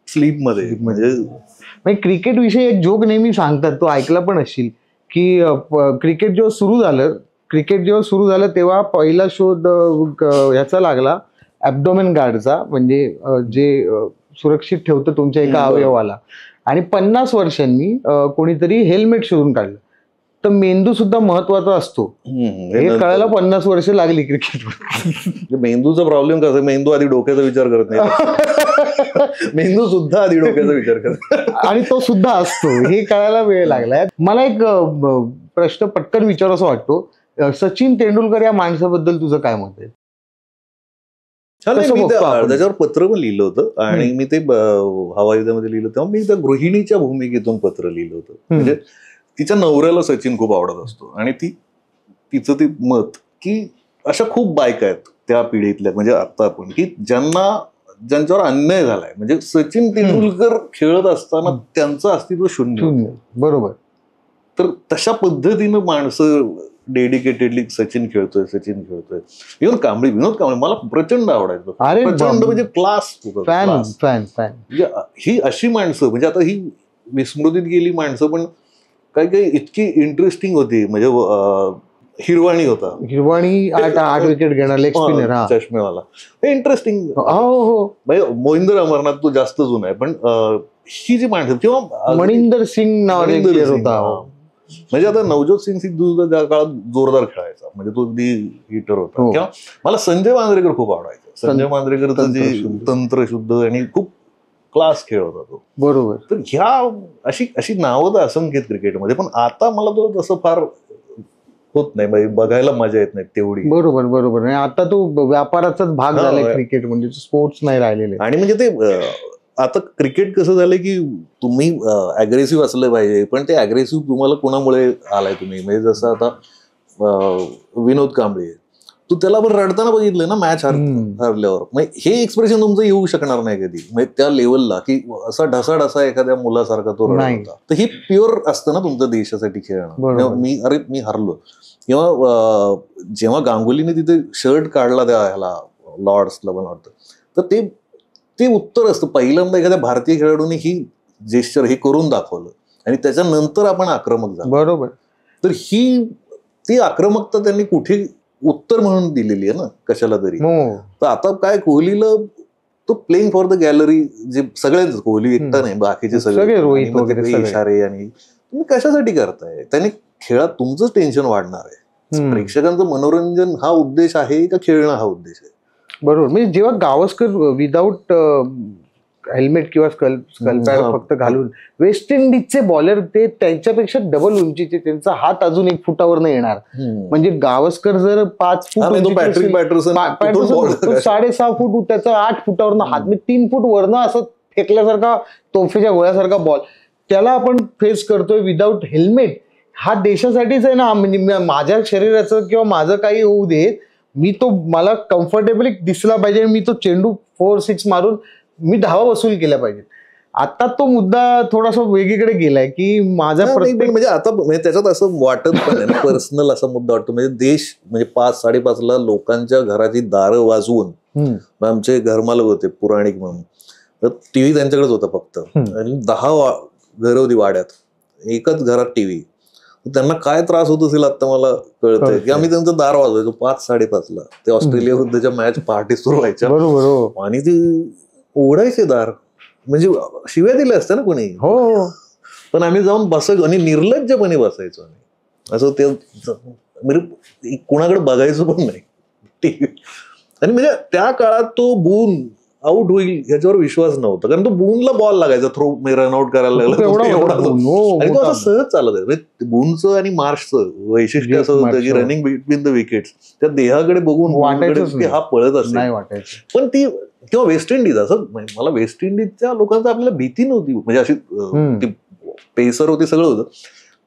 A: स्लीप मध्ये. म्हणजे
B: क्रिकेट विषयी एक जोक नेहमी सांगतात, तो ऐकला पण असशील, की क्रिकेट जेव्हा सुरू झालं तेव्हा पहिला शोध ह्याचा लागला ॲब्डोमेन गार्डचा, म्हणजे जे सुरक्षित ठेवतं तुमच्या एका अवयवाला. आणि 50 वर्षांनी कोणीतरी हेल्मेट शोधून काढलं. तर मेंदू सुद्धा महत्वाचा असतो. हे कळायला 50 वर्ष लागली क्रिकेट.
A: मेंदूचा प्रॉब्लेम कसा, मेंदू आधी डोक्याचा विचार करत नाही, मेंदू सुद्धा आधी डोक्याचा विचार करत
B: आणि तो सुद्धा असतो हे कळायला वेळ लागलाय. मला एक प्रश्न पटकन विचारायचा वाटतो. सचिन तेंडुलकर या माणसाबद्दल तुझं काय मत आहे?
A: मी त्याच्यावर पत्र पण लिहिलं होतं आणि मी ते हवायुद्धामध्ये लिहिलं तेव्हा मी त्या गृहिणीच्या भूमिकेतून पत्र लिहिलं होतं. म्हणजे तिच्या नवऱ्याला सचिन खूप आवडत असतो आणि तिचं ते मत की अशा खूप बायका आहेत त्या पिढीतल्या, म्हणजे आता पण, की ज्यांच्यावर अन्याय झालाय. म्हणजे सचिन तेंडुलकर खेळत असताना त्यांचं अस्तित्व शून्य.
B: बरोबर.
A: तर तशा पद्धतीनं माणसं डेडिकेटेडली सचिन खेळतोय. विनोद कांबळे मला प्रचंड आवडायचं. प्रचंड म्हणजे क्लास. ही अशी माणसं, म्हणजे आता ही विस्मृतीत गेली माणसं, पण काही इतकी इंटरेस्टिंग होती. म्हणजे हिरवाणी होता,
B: 8 विकेट घेणार लेग स्पिनर,
A: चष्मेवाला, हे इंटरेस्टिंग. मोहिंदर अमरनाथ तो जास्त जुना आहे, पण ही जी माणसं, किंवा
B: मणिंदर सिंग नावाचा होता.
A: म्हणजे आता नवज्योत सिंग सिद्धू त्या काळात जोरदार खेळायचा, म्हणजे तो अगदी हिटर होता. किंवा मला संजय मांजरेकर खूप आवडायचा. संजय मांजरेकरचं जे तंत्रशुद्ध आणि खूप क्लास खेळ होता तो.
B: बरोबर.
A: तर ह्या अशी नावं तर असंख्य क्रिकेटमध्ये, पण आता मला तो तसं फार होत नाही, बघायला मजा येत नाही तेवढी.
B: बरोबर. आता तो व्यापाराचाच भाग झालाय क्रिकेट, म्हणजे स्पोर्ट्स नाही राहिलेले.
A: आणि म्हणजे ते आता क्रिकेट कसं झालंय की तुम्ही अग्रेसिव्ह असलं पाहिजे, पण ते अग्रेसिव्ह तुम्हाला कोणामुळे आलाय तुम्ही. म्हणजे जसं आता विनोद कांबळे, तू त्याला पण रडताना बघितलं ना मॅच हरल्यावर. मग हे एक्सप्रेशन तुमचं येऊ शकणार नाही कधी, म्हणजे त्या लेवलला की असा ढसाढसा एखाद्या मुलासारखा तो रडत होता. तर हे प्युअर असतं ना तुमचं देशासाठी खेळणं. मी हरलो. किंवा जेव्हा गांगुलीने तिथे शर्ट काढला त्या ह्याला लॉर्ड्सला पण वाटतं, तर ते उत्तर असतं. पहिल्यांदा एखाद्या भारतीय खेळाडूने ही जेस्चर हे करून दाखवलं आणि त्याच्यानंतर आपण आक्रमक झालो.
B: बरोबर.
A: तर ती आक्रमकता त्यांनी कुठे उत्तर म्हणून दिलेली आहे ना कशाला तरी. तर आता काय, कोहलीला तो प्लेइंग फॉर द गॅलरी, जे सगळेच, कोहली एकटा नाही, बाकीचे सगळे इशारे, आणि तुम्ही कशासाठी करताय? त्याने खेळात तुमचंच टेन्शन वाढणार आहे. प्रेक्षकांचं मनोरंजन हा उद्देश आहे का खेळणं हा उद्देश आहे?
B: बरोबर. म्हणजे जेव्हा गावस्कर विदाऊट हेल्मेट किंवा स्कल पॅड फक्त घालून, वेस्ट इंडिजचे बॉलर ते त्यांच्यापेक्षा डबल उंचीचे, त्यांचा हात अजून 1 फुटावर नाही येणार. म्हणजे गावस्कर जर 5 फूट, 6.5 फूट, त्याचा 8 फुटावरनं हात, म्हणजे 3 फूट वरनं असं फेकल्यासारखा, तोफेच्या गोळ्यासारखा बॉल, त्याला आपण फेस करतोय विदाऊट हेल्मेट. हा देशासाठीच आहे ना. म्हणजे माझ्या शरीराचं किंवा माझं काही होऊ देत, मला कम्फर्टेबली दिसला पाहिजे, मी तो चेंडू 4-6 मारून मी धावा वसूल केल्या पाहिजे. आता तो मुद्दा थोडासा वेगळीकडे गेलाय की माझा
A: म्हणजे आता त्याच्यात असं वाटत पण आहे, पर्सनल असा मुद्दा वाटतो. म्हणजे देश, म्हणजे 5-5:30 लोकांच्या घराची दारं वाजवून, आमचे घरमालक होते पुराणिक म्हणून, तर टीव्ही त्यांच्याकडेच होता फक्त, आणि 10 घरं होती वाड्यात, एकच घरात टीव्ही. त्यांना काय त्रास होत असेल आता मला कळतंय की आम्ही त्यांचं दार वाजवायचो 5-5:30. ते ऑस्ट्रेलिया विरुद्धच्या मॅच पहाटे सुरू व्हायच्या, आणि ती उघडायचे दार, म्हणजे शिव्या दिल्या असत्या ना कोणी. पण आम्ही जाऊन बसायचो आणि निर्लज्जपणे बसायचो आम्ही. असं ते कुणाकडे बघायचो पण नाही. आणि म्हणजे त्या काळात तो बून आउट होईल ह्याच्यावर विश्वास नव्हता, कारण तो बूनला बॉल लागायचा, थ्रो रनआउट करायला लागला, आणि तो असं सहज चालत आहे. बूनचं आणि मार्शचं वैशिष्ट्य असं होतं की रनिंग बिटवीन द विकेट्स, त्या देहाकडे बघून हा पळत असेल. पण ती, किंवा वेस्ट इंडिज, असं मला वेस्ट इंडिजच्या लोकांचा आपल्याला भीती नव्हती, म्हणजे अशी पेसर होती, सगळं होतं,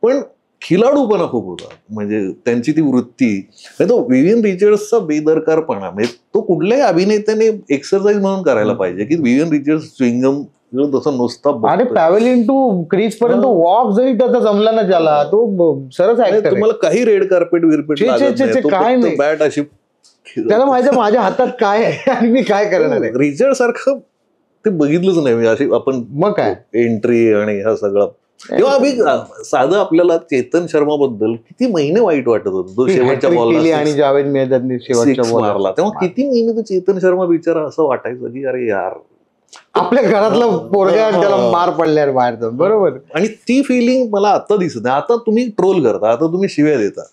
A: पण खिलाडूपणा खूप होता. म्हणजे त्यांची ती वृत्ती, तो विवियन रिचर्ड्सचा बेदरकारपणा, म्हणजे तो कुठल्याही अभिनेत्याने एक्सरसाइज म्हणून करायला पाहिजे की विवियन रिचर्ड्स स्विंगम तसं नुसता,
B: अरे पॅव्हेलियन टू क्रीज पर्यंत वॉक जरी त्याचा जमला ना त्याला, तो सरस ऍक्टर.
A: तुम्हाला काही रेड कार्पेट विरपेट
B: काय नाही,
A: बॅट अशी,
B: त्याला माहिती माझ्या हातात काय आहे आणि मी काय करणार आहे.
A: रिचर्ड सारखं ते बघितलंच नाही अशी आपण. मग काय एंट्री आणि हा सगळा. किंवा आम्ही साधं आपल्याला चेतन शर्मा बद्दल किती महिने वाईट वाटत होतं, तो शेवटच्या बॉलला
B: आणि जावेद मेहदीने शेवटच्या
A: मारला तेव्हा किती महिने तो चेतन शर्मा बिचारा असं वाटायचं की अरे यार.
B: आपल्या घरातला पोरगा त्याला मार पडल्यावर बाहेर जाऊन. बरोबर.
A: आणि ती फिलिंग मला आता दिसत नाही. आता तुम्ही ट्रोल करता, आता तुम्ही शिव्या देता.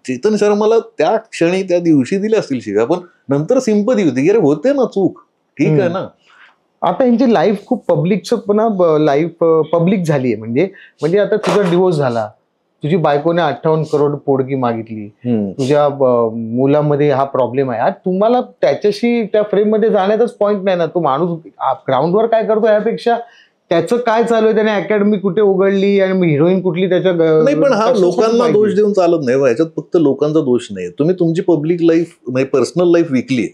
A: चेतन शर्माला त्या क्षणी त्या दिवशी दिल्या असतील शिव्या, पण नंतर सिंपती होती की अरे होते ना चूक, ठीक आहे ना.
B: आता यांची लाईफ खूप पब्लिकचं पुन्हा लाईफ पब्लिक झाली आहे. म्हणजे आता तुझा डिवोर्स झाला, तुझी बायकोने 58 करोड पोडगी मागितली, तुझ्या मुलामध्ये हा प्रॉब्लेम आहे. आज तुम्हाला त्याच्याशी त्या फ्रेम मध्ये जाण्याचाच पॉईंट नाही ना. तो माणूस ग्राउंडवर काय करतो यापेक्षा त्याचं काय चालू आहे, त्याने अकॅडमी कुठे उघडली आणि हिरोईन कुठली त्याच्या
A: नाही. पण हा लोकांना दोष देऊन चालत नाही. याच्यात फक्त लोकांचा दोष नाही. तुम्ही तुमची पब्लिक लाईफ म्हणजे पर्सनल लाईफ विकली,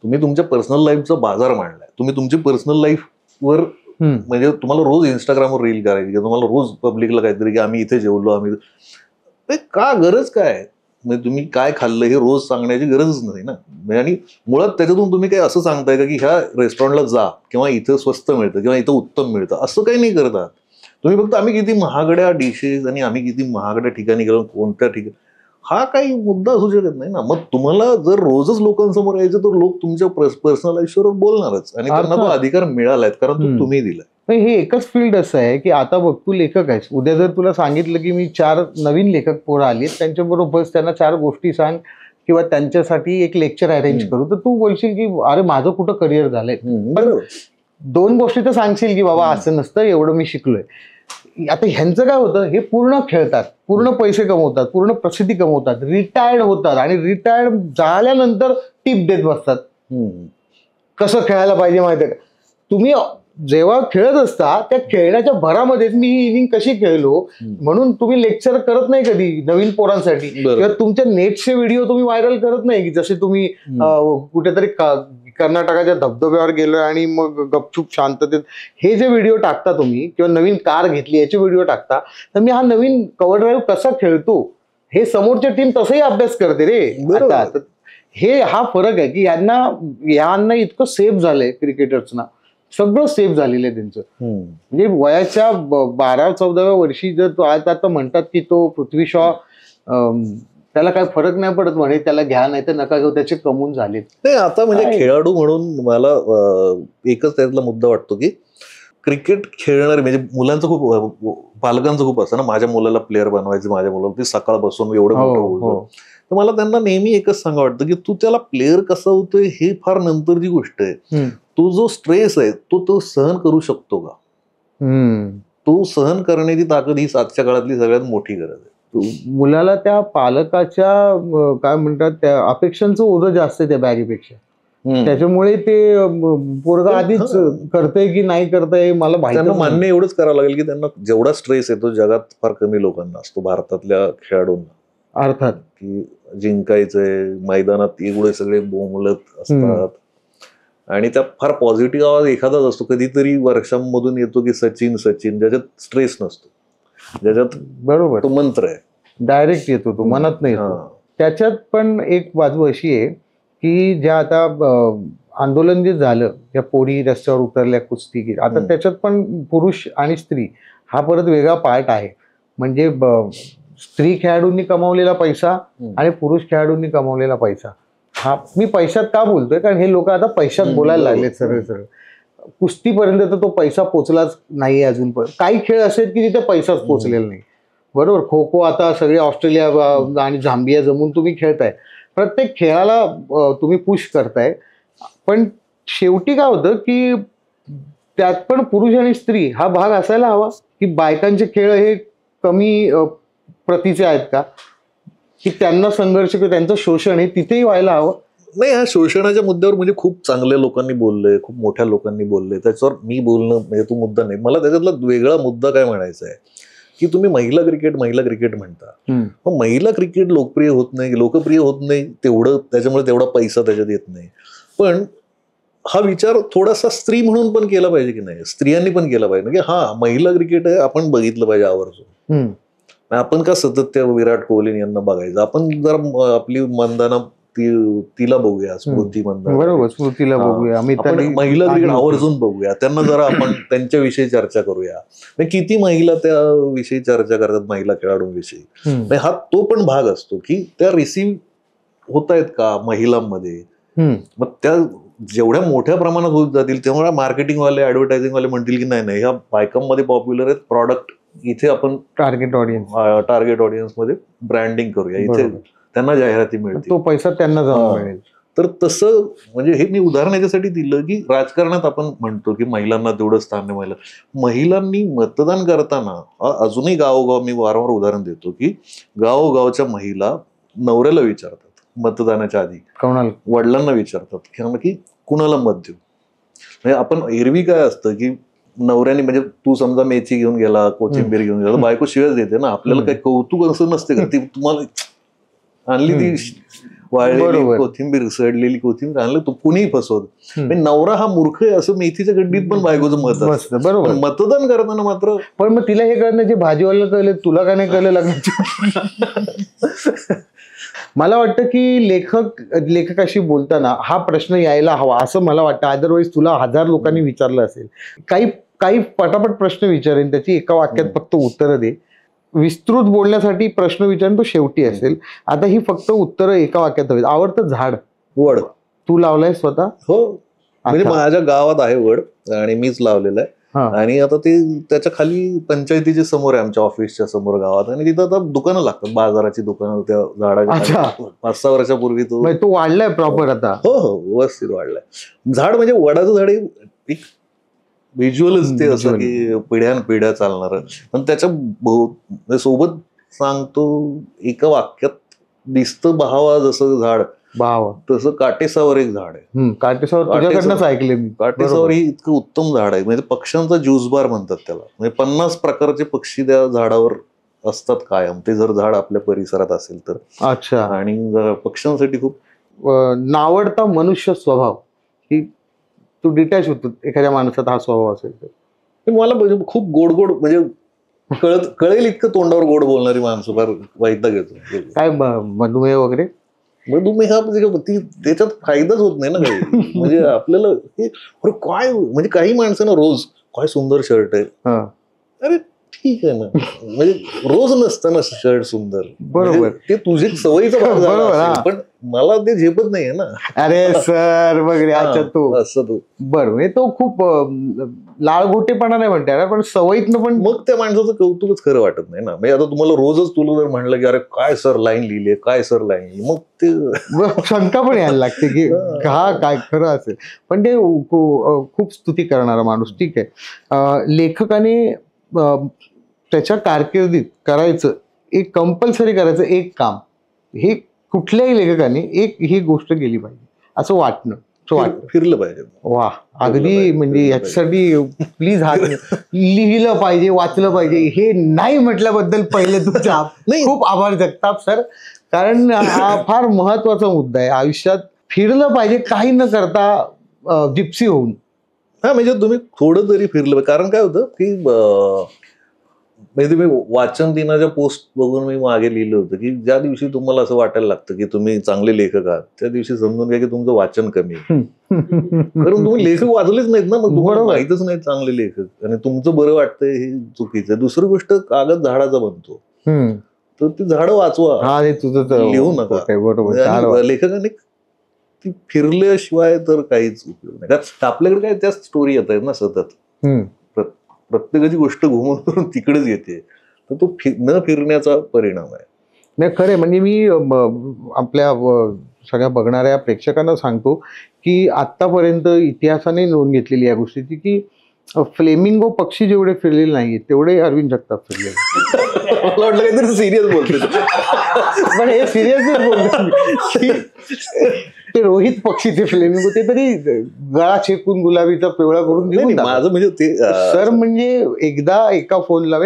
A: तुम्ही तुमच्या पर्सनल लाईफचा बाजार मांडलाय, तुम्ही तुमची पर्सनल लाईफ वर म्हणजे तुम्हाला रोज इंस्टाग्रामवर रील करायची, तुम्हाला रोज पब्लिकला काहीतरी की आम्ही इथे जेवलो, आम्ही का गरज काय. म्हणजे तुम्ही काय खाल्लं हे रोज सांगण्याची गरजच नाही ना. आणि मुळात त्याच्यातून तुम्ही काय असं सांगताय का की ह्या रेस्टॉरंटला जा किंवा इथं स्वस्त मिळतं किंवा इथं उत्तम मिळतं, असं काही नाही करतात तुम्ही. फक्त आम्ही किती महागड्या डिशेस आणि आम्ही किती महागड्या ठिकाणी गेलो, कोणत्या ठिकाणी, हा काही मुद्दा असू शकत नाही ना. मग तुम्हाला जर रोजच लोकांसमोर यायचं तर लोक तुमच्या पर्सनल आयुष्यावर बोलणारच आणि त्यांना तो अधिकार मिळालाय कारण तो तुम्ही दिलाय.
B: हे एकच फील्ड असं आहे की आता बघ, तू लेखक आहेस, उद्या जर तुला सांगितलं की मी 4 नवीन लेखक पोरं आलीत, त्यांच्याबरोबर त्यांना 4 गोष्टी सांग किंवा त्यांच्यासाठी एक लेक्चर अरेंज करू, तर तू बोलशील की अरे माझं कुठं करिअर झालंय. पण 2 गोष्टी तर सांगशील की बाबा असं नसतं, एवढं मी शिकलोय. आता ह्यांचं काय होतं, हे पूर्ण खेळतात, पूर्ण पैसे कमवतात, पूर्ण प्रसिद्धी कमवतात, रिटायर्ड होतात आणि रिटायर्ड झाल्यानंतर टिप देत बसतात कसं खेळायला पाहिजे माहिती आहे का. तुम्ही जेव्हा खेळत असता त्या खेळण्याच्या भरामध्येच मी ही इनिंग कशी खेळलो म्हणून तुम्ही लेक्चर करत नाही कधी नवीन पोरांसाठी, किंवा तुमच्या नेटचे व्हिडिओ तुम्ही व्हायरल करत नाही की जसे तुम्ही कुठेतरी कर्नाटकाच्या धबधब्यावर गेलोय आणि मग गपचूप शांततेत हे जे व्हिडिओ टाकता तुम्ही, किंवा नवीन कार घेतली याचे व्हिडिओ टाकता, तर मी हा नवीन कव्हर ड्राईव्ह कसा खेळतो हे समोरच्या टीम तसंही अभ्यास करते रे. हा फरक आहे की यांना इतकं सेफ झालंय क्रिकेटर्सना, सगळं सेफ झालेलं आहे त्यांचं. म्हणजे वयाच्या 12-14व्या वर्षी जर तो आता म्हणतात की तो पृथ्वी शॉ त्याला काय फरक नाही पडत म्हणे, त्याला घ्या नाही तर नका घेऊ, त्याचे कमवून झाले.
A: नाही आता म्हणजे खेळाडू म्हणून मला एकच त्यातला मुद्दा वाटतो की क्रिकेट खेळणारे म्हणजे मुलांचं खूप, पालकांचं खूप असतं ना, माझ्या मुलाला प्लेअर बनवायचं, माझ्या मुलाला ती सकाळ बसून एवढं मोठं होतं. तर मला त्यांना नेहमी एकच सांगा वाटतं की तू त्याला प्लेअर कसं होतोय हे फार नंतरची गोष्ट आहे. तो जो स्ट्रेस आहे तो सहन करू शकतो का, तो सहन करण्याची ताकद ही आजच्या काळातली सगळ्यात मोठी गरज आहे.
B: मुलाला त्या पालकाच्या काय म्हणतात त्या अपेक्षांचं ओझं जास्त आहे त्या बॅगीपेक्षा, त्याच्यामुळे ते पोरगा आधीच करतंय की नाही करतंय मला
A: त्यांना मान्य एवढंच करावं लागेल की त्यांना जेवढा स्ट्रेस येतो जगात फार कमी लोकांना असतो, भारतातल्या खेळाडूंना
B: अर्थात,
A: की जिंकायचंय मैदानात एवढे सगळे बोंबलत असतात आणि त्या फार पॉझिटिव्ह आवाज एखादाच असतो, कधीतरी वर्षांमधून येतो की सचिन ज्याच्यात स्ट्रेस नसतो, ज्याच्यात
B: बरोबर
A: तो मंत्र आहे,
B: डायरेक्ट येतो, तो मनात नाही येतो. त्याच्यात पण एक बाजू अशी आहे की ज्या आता आंदोलन जे झालं, त्या पोरी रस्त्यावर उतरल्या कुस्तीगीर, आता त्याच्यात पण पुरुष आणि स्त्री हा परत वेगळा पार्ट आहे. म्हणजे स्त्री खेळाडूंनी कमावलेला पैसा आणि पुरुष खेळाडूंनी कमावलेला पैसा, हा मी पैशात का बोलतोय कारण हे लोक आता पैशात बोलायला लागलेत सरळ सरळ. कुस्तीपर्यंत तर तो पैसा पोचलाच नाही अजून, पण काही खेळ असे आहेत की तिथे पैसाच पोचलेला नाही. बरोबर, खो खो आता सगळे ऑस्ट्रेलिया आणि झांबिया जमून तुम्ही खेळताय, प्रत्येक खेळाला तुम्ही पुश करताय, पण शेवटी काय होतं की त्यात पण पुरुष आणि स्त्री हा भाग असायला हवा की बायकांचे खेळ हे कमी प्रतीचे आहेत का, की त्यांना संघर्ष किंवा त्यांचं शोषण हे तिथेही व्हायला हवं.
A: नाही, ह्या शोषणाच्या मुद्द्यावर म्हणजे खूप चांगल्या लोकांनी बोललंय, खूप मोठ्या लोकांनी बोललंय, त्याच्यावर मी बोलणं म्हणजे तो मुद्दा नाही. मला त्याच्यातला वेगळा मुद्दा काय म्हणायचा आहे की तुम्ही महिला क्रिकेट म्हणता, मग महिला क्रिकेट लोकप्रिय होत नाही तेवढं, त्याच्यामुळे तेवढा पैसा त्याच्यात येत नाही. पण हा विचार थोडासा स्त्री म्हणून पण केला पाहिजे की नाही, स्त्रियांनी पण केला पाहिजे की हा महिला क्रिकेट आहे, आपण बघितलं पाहिजे आवर्जून. आपण का सतत त्या विराट कोहली यांना बघायचं, आपण जरा आपली मंदाना तिला बघूया, स्मृती मंदाना,
B: बरोबर, स्मृतीला बघूया,
A: आपण महिला क्रिकेट आवर्जून बघूया, त्यांना जरा आपण त्यांच्याविषयी चर्चा करूया. किती महिला त्या विषयी चर्चा करतात, महिला खेळाडूंविषयी. हा तो पण भाग असतो की त्या रिसीव्ह होत आहेत का महिलांमध्ये. मग त्या जेवढ्या मोठ्या प्रमाणात होत जातील तेव्हा मार्केटिंगवाले ऍडव्हर्टायझिंगवाले म्हणतील की नाही नाही ह्या बायकांमध्ये पॉप्युलर आहेत प्रॉडक्ट, इथे आपण
B: टार्गेट
A: ऑडियन्स मध्ये ब्रँडिंग करूया, इथे
B: बरोबर.
A: त्यांना जाहिराती मिळतील.
B: तो पैसा त्यांना जाऊन
A: हा.
B: मिळेल.
A: तर तसं म्हणजे हे मी उदाहरण याच्यासाठी दिलं की राजकारणात आपण म्हणतो की महिलांना तेवढं स्थान नाही. महिलांनी मतदान करताना अजूनही गावोगाव मी वारंवार उदाहरण देतो की गावोगावच्या महिला नवऱ्याला विचारतात मतदानाच्या आधी,
B: कोणाला?
A: वडिलांना विचारतात की कुणाला मत देऊ. म्हणजे आपण एरवी काय असतं की नवऱ्याने म्हणजे तू समजा मेथी घेऊन गेला, कोथिंबीर घेऊन गेला, बायको शिवाय देते ना, आपल्याला काही कौतुक असं नसते का ती तुम्हाला आणली ती वाळलेली कोथिंबीर, सडलेली कोथिंबीर आणलं, तू कुणीही फसवत. नवरा हा मूर्ख आहे असं मेथीच्या गड्डीत पण बायकोचं मत असतं.
B: बरोबर.
A: मतदान करताना मात्र
B: पण मग तिला हे कळत जे भाजीवाला कळलं, तुला का नाही कळलं लग्नाच्या? मला वाटतं की लेखकाशी बोलताना हा प्रश्न यायला हवा असं मला वाटतं. अदरवाईज तुला 1000 लोकांनी विचारलं असेल, काही पटापट प्रश्न विचारेन, त्याची एका वाक्यात फक्त उत्तरं दे. विस्तृत बोलण्यासाठी प्रश्न विचारून तो शेवटी असेल. आता ही फक्त उत्तरं एका वाक्यात हवीत. आवडतं झाड?
A: वड.
B: तू लावलाय स्वतः?
A: हो, म्हणजे माझ्या गावात आहे वड आणि मीच लावलेलं आहे. आणि आता ते त्याच्या खाली पंचायतीच्या समोर आहे, आमच्या ऑफिसच्या समोर गावात, आणि तिथं आता दुकानं लागतात, बाजाराची दुकानं त्या झाडाच्या. 5-6 वर्षापूर्वी तो
B: वाढलाय प्रॉपर आता?
A: हो हो, व्यवस्थित वाढलाय. झाड म्हणजे वडाचं झाड एक व्हिज्युअलच ते असं की पिढ्यानपिढ्या चालणार. पण त्याच्या सोबत सांगतो एका वाक्यात दिसतं बहावा जसं झाड
B: भाव
A: तसं काटेसावर एक झाड आहे.
B: काटेसावर ऐकले मी.
A: काटेसावर ही इतकं उत्तम झाड आहे, म्हणजे पक्ष्यांचा ज्यूसबार म्हणतात त्याला. म्हणजे 50 प्रकारचे पक्षी त्या झाडावर असतात कायम, ते जर झाड आपल्या परिसरात असेल तर.
B: अच्छा.
A: आणि पक्ष्यांसाठी खूप
B: नावडता मनुष्य स्वभाव, की तू डिटॅच होतो एखाद्या माणसात हा स्वभाव असेल तर?
A: मला खूप गोड गोड म्हणजे कळेल इतकं तोंडावर गोड बोलणारी माणसं फार वैताग येतो.
B: काय मधुमेह वगैरे?
A: मधुमेह म्हणजे त्याच्यात फायदाच होत नाही ना काही. म्हणजे आपल्याला काय म्हणजे काही माणसांना रोज काय सुंदर शर्ट आहे, अरे ठीक आहे ना, म्हणजे रोज नसतं ना शर्ट सुंदर.
B: बरोबर,
A: ते तुझी सवयीचं भाग झालं असेल, पण मला ते झेपत नाहीये ना.
B: अरे सर वगैरे. अच्छा, तो
A: असं तो
B: बरोबर, तो खूप लाळघोटेपणा नाही म्हणते पण सवयीतनं पण
A: मग त्या माणसाचं कौतुकच खरं वाटत नाही ना. म्हणजे आता तुम्हाला रोजच तुला जर म्हणलं की अरे काय सर लाईन लिहिली, काय सर लाईन लिहिली, मग ते
B: शंका पण यायला लागते की हा काय खरं असेल. पण ते खूप स्तुती करणारा माणूस. ठीक आहे, लेखकाने त्याच्या कारकिर्दीत करायचं एक कंपल्सरी करायचं एक काम, हे कुठल्याही लेखकाने एक ही गोष्ट केली पाहिजे असं वाटणं,
A: फिरलं पाहिजे.
B: वा, अगदी म्हणजे याच्यासाठी प्लीज हात लिहिलं पाहिजे, वाचलं पाहिजे, हे नाही म्हटल्याबद्दल पहिले तुमचा खूप आभार जगताप सर. कारण हा फार महत्वाचा मुद्दा आहे. आयुष्यात फिरलं पाहिजे, काही न करता जिप्सी होऊन.
A: हा, म्हणजे तुम्ही थोडं तरी फिरलं पाहिजे. कारण काय होतं की म्हणजे तुम्ही वाचन दिनाच्या पोस्ट बघून मी मागे लिहिलं होतं की ज्या दिवशी तुम्हाला असं वाटायला लागतं की तुम्ही चांगले लेखक आहात, त्या दिवशी समजून घ्या की तुमचं वाचन कमी आहे. कारण तुम्ही लेखक वाचलेच नाहीत ना, मग तुम्हाला माहितच नाही चांगले लेखक, आणि तुमचं बरं वाटतंय हे चुकीचं आहे. दुसरी गोष्ट, कागद झाडाचा बनतो, तर ती झाडं वाचवा, लिहू नका. लेखकाने ती फिरल्याशिवाय तर काहीच उपयोग नाही. कारण आपल्याकडे काय त्या स्टोरी येत आहेत ना सतत, प्रत्येकाची गोष्ट घुमून करून तिकडेच येते, तर तो न फिरण्याचा परिणाम आहे.
B: नाही, खरं म्हणजे मी आपल्या सगळ्या बघणाऱ्या प्रेक्षकांना सांगतो की आतापर्यंत इतिहासाने नोंद घेतलेली या गोष्टीची की फ्लेमिंगो पक्षी जेवढे फिरलेले नाहीये तेवढे अरविंद जगताप फिरले.
A: मला वाटलं काहीतरी सिरियस बोलतो,
B: पण हे सिरियसच बोलतो. ते रोहित पक्षी ते फ्लेमिंगो, ते तरी गळा छेकून गुलाबीचा पिवळा करून घेऊन.
A: माझं म्हणजे ते
B: सर म्हणजे एकदा एका फोनला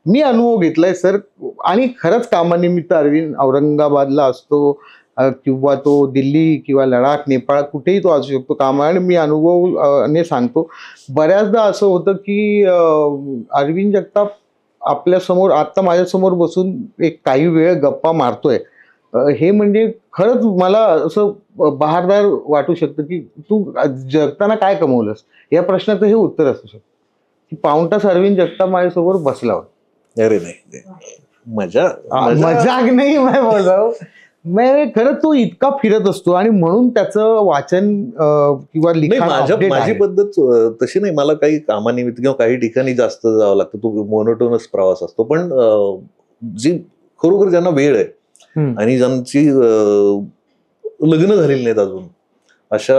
B: मी अनुभव घेतलाय सर, आणि खरंच कामानिमित्त अरविंद औरंगाबादला असतो किंवा तो दिल्ली किंवा लडाख, नेपाळ कुठेही तो असू शकतो कामा, आणि मी अनुभवाने सांगतो बऱ्याचदा असं होतं की अरविंद जगताप आपल्या समोर, आता माझ्यासमोर बसून एक काही वेळ गप्पा मारतोय. हे म्हणजे खरंच मला असं बहारदार वाटू शकतं की तू जगताना काय कमवलंस या प्रश्नाचं हे उत्तर असू शकतं की पाऊण तास अरविंद जगताप माझ्यासमोर बसला होता.
A: अरे नाही, मजाक
B: नाही बोल, खरंच तो इतका फिरत असतो आणि म्हणून त्याचं वाचन किंवा
A: नाही,
B: लिखाण update
A: माझी
B: आहे.
A: पद्धत तशी नाही. मला काही कामानिमित्त किंवा काही ठिकाणी जास्त जावं लागतं, तो मोनोटोनस प्रवास असतो. पण जी खरोखर ज्यांना वेळ आहे
B: हम्म.
A: आणि ज्यांची लग्न झालेली नाहीत अजून, अशा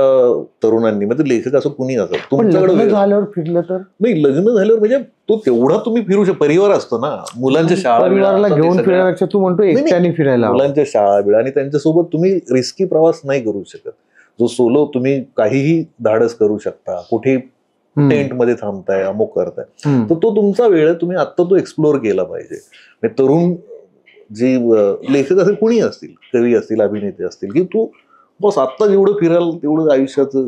A: तरुणांनी, म्हणजे लेखक असं कुणी असं
B: पण
A: तुमच्याकडे
B: लग्न
A: वेळ
B: झाल्यावर फिरलं तर
A: नाही, लग्न झाल्यावर म्हणजे तो तेवढा तुम्ही फिरू शकता. परिवार असतो ना, मुलांच्या शाळा
B: परिवाराला
A: बिळा,
B: घेऊन
A: सगळ्या-
B: फिरण्यापेक्षा तू म्हणतो
A: नाही,
B: एकट्याने फिरायला हवं.
A: मुलांच्या शाळा बिळा आणि त्यांच्यासोबत तुम्ही रिस्की प्रवास नाही करू शकत. जो सोलो तुम्ही काहीही धाडस करू शकता, कुठे टेंट मध्ये थांबताय, अमुक करताय, तर तो तुमचा वेळ आहे. तुम्ही आत्ता तो एक्सप्लोअर केला पाहिजे. म्हणजे तरुण जे लेखक असेल, कुणी असतील, कवी असतील, अभिनेते असतील, की तू बस आत्ता जेवढं फिराल तेवढं आयुष्याचं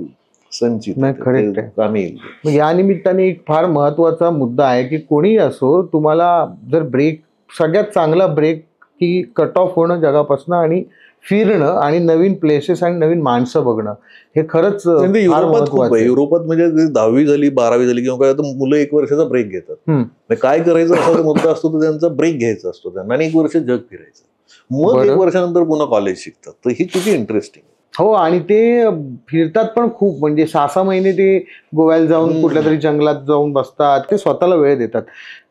A: संचित
B: नाही,
A: आहे,
B: correct
A: ते
B: आहे.
A: कामी येईल.
B: मग या निमित्ताने एक फार महत्वाचा मुद्दा आहे की कोणी असो, तुम्हाला जर ब्रेक, सगळ्यात चांगला ब्रेक की कट ऑफ होणं जगापासून आणि फिरणं आणि नवीन प्लेसेस आणि नवीन माणसं बघणं, हे खरंच
A: म्हणजे
B: फार
A: युरोपात खूप
B: महत्वाचं
A: आहे.
B: आहे.
A: युरोपात म्हणजे 10वी झाली, 12वी झाली किंवा काय, तर मुलं 1 वर्षाचा ब्रेक घेतात. म्हणजे काय करायचं असा मुद्दा असतो, तर त्यांचा ब्रेक घ्यायचा असतो त्यांना आणि 1 वर्ष जग फिरायचं. मग
B: बरं.
A: 1 वर्षानंतर पुन्हा कॉलेज शिकतात. तर ही किती इंटरेस्टिंग.
B: हो, आणि ते फिरतात पण खूप, म्हणजे 6-6 महिने ते गोव्याला जाऊन कुठल्या तरी जंगलात जाऊन बसतात, ते स्वतःला वेळ देतात.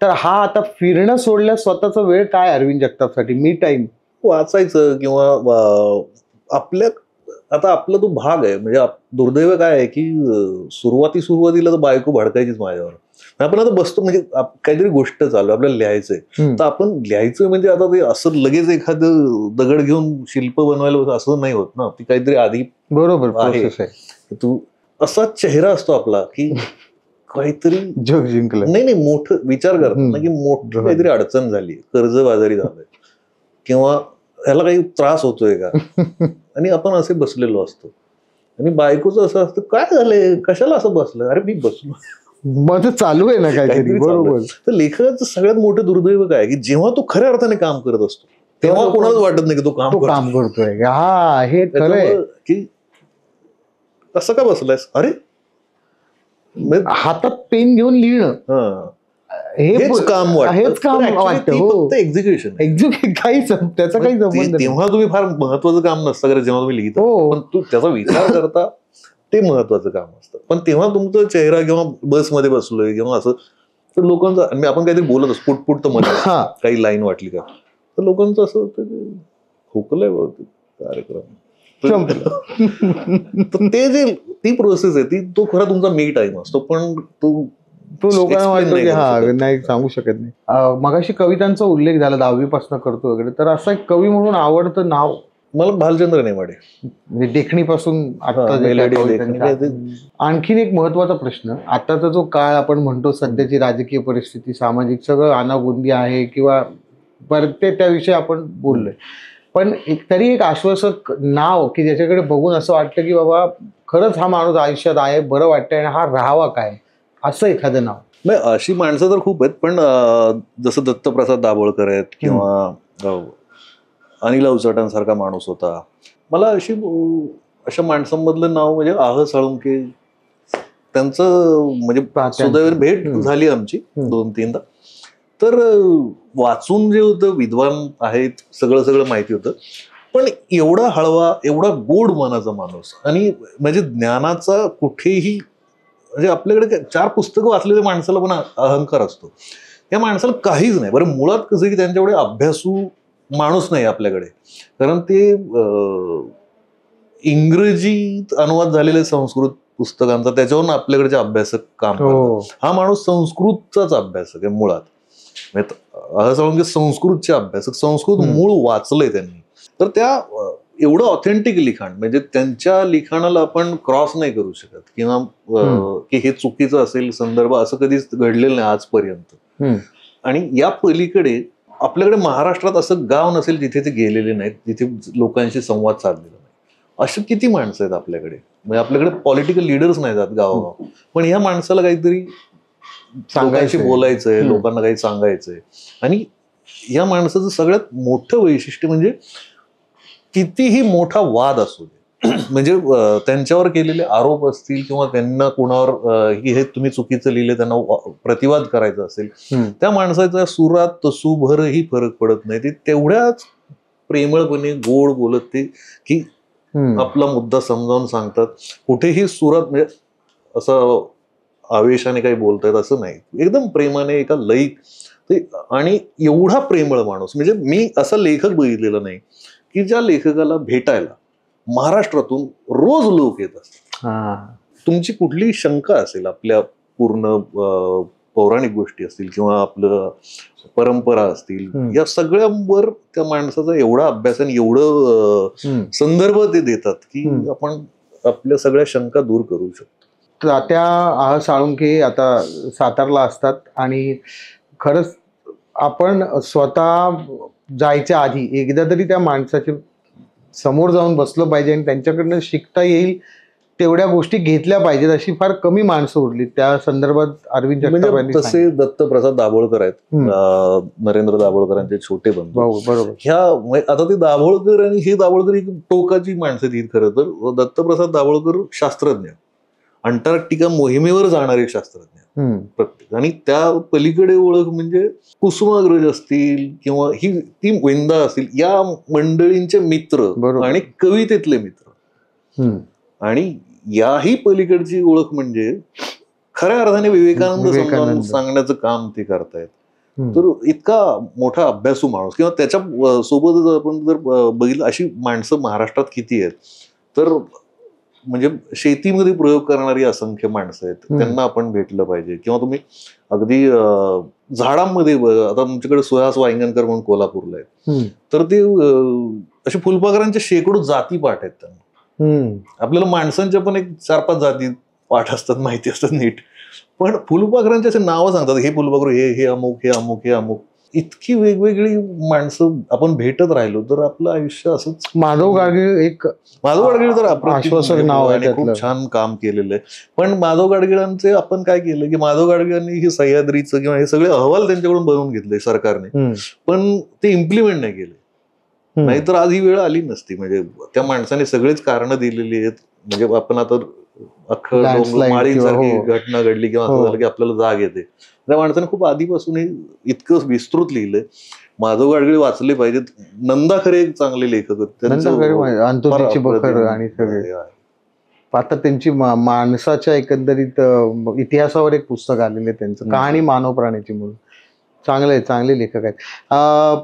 B: तर हा आता फिरणं सोडल्यास स्वतःचा वेळ काय अरविंद जगतापसाठी? मी टाइम
A: वाचायचं किंवा आपल्या, आता आपला तो भाग आहे. म्हणजे दुर्दैव काय आहे की सुरुवातीला तर बायको भडकायचीच माझ्यावर. आपण आता बसतो, म्हणजे काहीतरी गोष्ट चालू आहे, आपल्याला लिहायचंय, तर आपण लिहायचं म्हणजे आता ते असं लगेच एखादं दगड घेऊन शिल्प बनवायला होतं असं नाही होत ना. ती काहीतरी आधी
B: बरोबर
A: आहे.
B: प्रोसेस आहे.
A: तू असा चेहरा असतो आपला की काहीतरी
B: जग जिंकलं.
A: नाही, मोठं विचार करतात ना, की मोठं काहीतरी अडचण झाली, कर्जबाजारी झालंय किंवा ह्याला काही त्रास होतोय का, आणि आपण असे बसलेलो असतो. आणि बायकोचं असं असतं, काय झालंय, कशाला असं बसलं, अरे मी बसलो,
B: माझं चालू आहे ना काहीतरी.
A: काहीतरी चालू
B: बरोबर.
A: आहे. तर लेखकाचं सगळ्यात मोठं दुर्दैव काय, की जेव्हा तो खऱ्या अर्थाने काम करत असतो तेव्हा कोणालाच वाटत नाही की तो काम
B: तो
A: करतो.
B: काम करतोय. हा, हे खरंय.
A: त्याच्यामुळं की असं का बसलायस, अरे
B: हातात पेन घेऊन लिहिणं,
A: हा,
B: हेच
A: काम वाटतं.
B: हेच काम
A: पण actually
B: वाटतं.
A: ती
B: हो,
A: फक्त एक्झिक्युशन.
B: त्याचा काही संबंध नाही.
A: तेव्हा तुम्ही फार महत्वाचं काम नसतं करत जेव्हा तुम्ही लिहिता,
B: हो.
A: पण तू त्याचा विचार करता, ते महत्वाचं काम असतं. पण तेव्हा तुमचा चेहरा किंवा बसमध्ये बसलोय किंवा असं, तर लोकांचं, आणि आपण काहीतरी बोलत असतो पुटपुट, तर मध्ये
B: हा.
A: काही लाईन वाटली का, तर लोकांचं असं होतं की हुकलंय बहुतेक कार्यक्रम. तर ते जे ती प्रोसेस आहे, ती तो खरा तुमचा मी टाइम असतो, पण
B: तो लोकांना
A: explain
B: वाटतो
A: नाही
B: की
A: करू
B: हा,
A: शकत.
B: नाही सांगू शकत नाही. मगाशी कवितांचा उल्लेख झाला, 10वी पासून करतो वगैरे, तर असं एक कवी म्हणून आवडतं नाव
A: मला भालचंद्र नेमाडे.
B: म्हणजे देखणीपासून आता
A: हा,
B: जे
A: मेलडी,
B: काय
A: देखणी,
B: कवितांचा. आणखीन एक महत्वाचा प्रश्न, आताचा जो काळ आपण म्हणतो, सध्याची राजकीय परिस्थिती, सामाजिक सगळं अनागोंदी आहे किंवा परत त्याविषयी आपण बोललोय, पण तरी एक आश्वासक नाव की ज्याच्याकडे बघून असं वाटतं की बाबा खरंच हा माणूस आयुष्यात आहे, बरं वाटतंय आणि हा राहावा काय, असं एखादं नाव.
A: नाही, अशी माणसं तर खूप आहेत, पण जसं दत्तप्रसाद दाभोळकर आहेत किंवा अनिल अवचटांसारखा माणूस होता. मला अशा माणसांमधलं नाव म्हणजे साळुंके. त्यांचं म्हणजे सुदैवाने भेट झाली आमची 2-3दा. तर वाचून जे होतं, विद्वान आहेत, सगळं माहिती होतं, पण एवढा हळवा, एवढा गोड मनाचा माणूस, आणि म्हणजे ज्ञानाचा कुठेही, म्हणजे आपल्याकडे 4 पुस्तकं वाचलेल्या माणसाला पण अहंकार असतो. या माणसाला काहीच नाही. बरं, मुळात कसं की त्यांच्या एवढे अभ्यासू माणूस नाही आपल्याकडे, कारण ते इंग्रजीत अनुवाद झालेले संस्कृत पुस्तकांचा, त्याच्यावरून आपल्याकडचे अभ्यासक काम करतात. हा माणूस संस्कृतचाच अभ्यासक आहे मुळात. म्हणजे संस्कृतचे अभ्यासक, संस्कृत मूळ वाचलंय त्यांनी. तर त्या एवढं ऑथेंटिक लिखाण, म्हणजे त्यांच्या लिखाणाला आपण क्रॉस नाही करू शकत किंवा की हे चुकीचं असेल संदर्भ, असं कधीच घडलेलं नाही आजपर्यंत. आणि या पलीकडे आपल्याकडे महाराष्ट्रात असं गाव नसेल जिथे ते गेलेले नाहीत, जिथे लोकांशी संवाद साधलेला नाही. अशी किती माणसं आहेत आपल्याकडे. म्हणजे आपल्याकडे पॉलिटिकल लिडर्स नाही जात गावोगाव, पण ह्या माणसाला काहीतरी लोकांशी बोलायचंय, लोकांना काही सांगायचंय. आणि या माणसाचं सगळ्यात मोठं वैशिष्ट्य म्हणजे कितीही मोठा वाद असू दे, म्हणजे त्यांच्यावर केलेले आरोप असतील किंवा त्यांना कोणावर हे तुम्ही चुकीचं लिहिले, त्यांना प्रतिवाद करायचा असेल, त्या माणसाच्या सुरात तसूभरही फरक पडत नाही. ते तेवढ्याच प्रेमळपणे गोड बोलत ते की आपला मुद्दा समजावून सांगतात. कुठेही सुरात म्हणजे असं आवेशाने काही बोलतायत असं नाही, एकदम प्रेमाने एका लयीत ते. आणि एवढा प्रेमळ माणूस, म्हणजे मी असा लेखक बघितलेला नाही की ज्या लेखकाला भेटायला महाराष्ट्रातून रोज लोक येत असतात. तुमची कुठलीही शंका असेल आपल्या पूर्ण पौराणिक गोष्टी असतील किंवा आपलं परंपरा असतील, या सगळ्यांवर त्या माणसाचा एवढा अभ्यास आणि एवढं संदर्भ ते देतात की आपण आपल्या सगळ्या शंका दूर करू शकतो.
B: तात्या साळुंखे आता सातारला असतात आणि खरंच आपण स्वतः जायच्या आधी एकदा तरी त्या माणसाच्या समोर जाऊन बसलं पाहिजे आणि त्यांच्याकडनं शिकता येईल तेवढ्या गोष्टी घेतल्या पाहिजेत. अशी फार कमी माणसं उरली त्या संदर्भात. अरविंद जगताप
A: म्हणजे
B: यांनी
A: तसे दत्तप्रसाद दाभोळकर आहेत, नरेंद्र दाभोळकरांचे छोटे बंधू.
B: बरोबर.
A: ह्या आता ते दाभोळकर आणि हे दाभोळकर एक टोकाची माणसं ती. खरं तर दत्तप्रसाद दाभोळकर शास्त्रज्ञ, अंटार्क्टिका मोहिमेवर जाणारे शास्त्रज्ञ प्रत्येक. आणि त्या पलीकडे ओळख म्हणजे कुसुमाग्रज असतील किंवा ही ती विंदा असतील, या मंडळींचे मित्र आणि कवितेतले मित्र. आणि याही पलीकडची ओळख म्हणजे खऱ्या अर्थाने विवेकानंद समजावून सांगण्याचं काम ते करतायत. तर इतका मोठा अभ्यासू माणूस, किंवा त्याच्या सोबतच आपण जर बघितलं अशी माणसं महाराष्ट्रात किती आहेत, तर म्हणजे शेतीमध्ये प्रयोग करणारी असंख्य माणसं आहेत, त्यांना आपण भेटलं पाहिजे. किंवा तुम्ही अगदी झाडांमध्ये आता तुमच्याकडे सुहास वांगणकर म्हणून कोल्हापूरला आहेत, तर ते असे फुलपाखरांच्या शेकडो जाती पाठ आहेत त्यांना. आपल्याला माणसांच्या पण एक 4-5 जाती पाठ असतात, माहिती असतात नीट, पण फुलपाखरांचे असे नावं सांगतात, हे फुलपाखरू, हे अमुक, हे अमुक, हे अमुक. इतकी वेगवेगळी माणसं आपण भेटत राहिलो तर आपलं आयुष्य असंच.
B: माधव गाडगीळ तर आश्वासक नाव आहे,
A: खूप छान काम केलेलं आहे. पण माधव गाडगिळांचे आपण काय केलं की माधव गाडगिळांनी हे सह्याद्रीचं किंवा हे सगळे अहवाल त्यांच्याकडून बनवून घेतले सरकारने, पण ते इम्प्लिमेंट नाही केले. नाहीतर आज ही वेळ आली नसती. म्हणजे त्या माणसाने सगळेच कारणं दिलेली आहेत. म्हणजे आपण आता अख्खं माळींसारखी घटना घडली किंवा असं झालं की आपल्याला जाग येते, त्या माणसाने खूप आधीपासून इतकं विस्तृत लिहिलंय. माधव गाडगीळ वाचले पाहिजेत. नंदा खरे एक चांगले लेखक होते,
B: अंतोजीची बखर आणि सगळे. आता त्यांची माणसाच्या एकंदरीत इतिहासावर एक पुस्तक आलेलं आहे त्यांचं, कहाणी मानव प्राण्याची म्हणून. चांगले लेखक आहेत.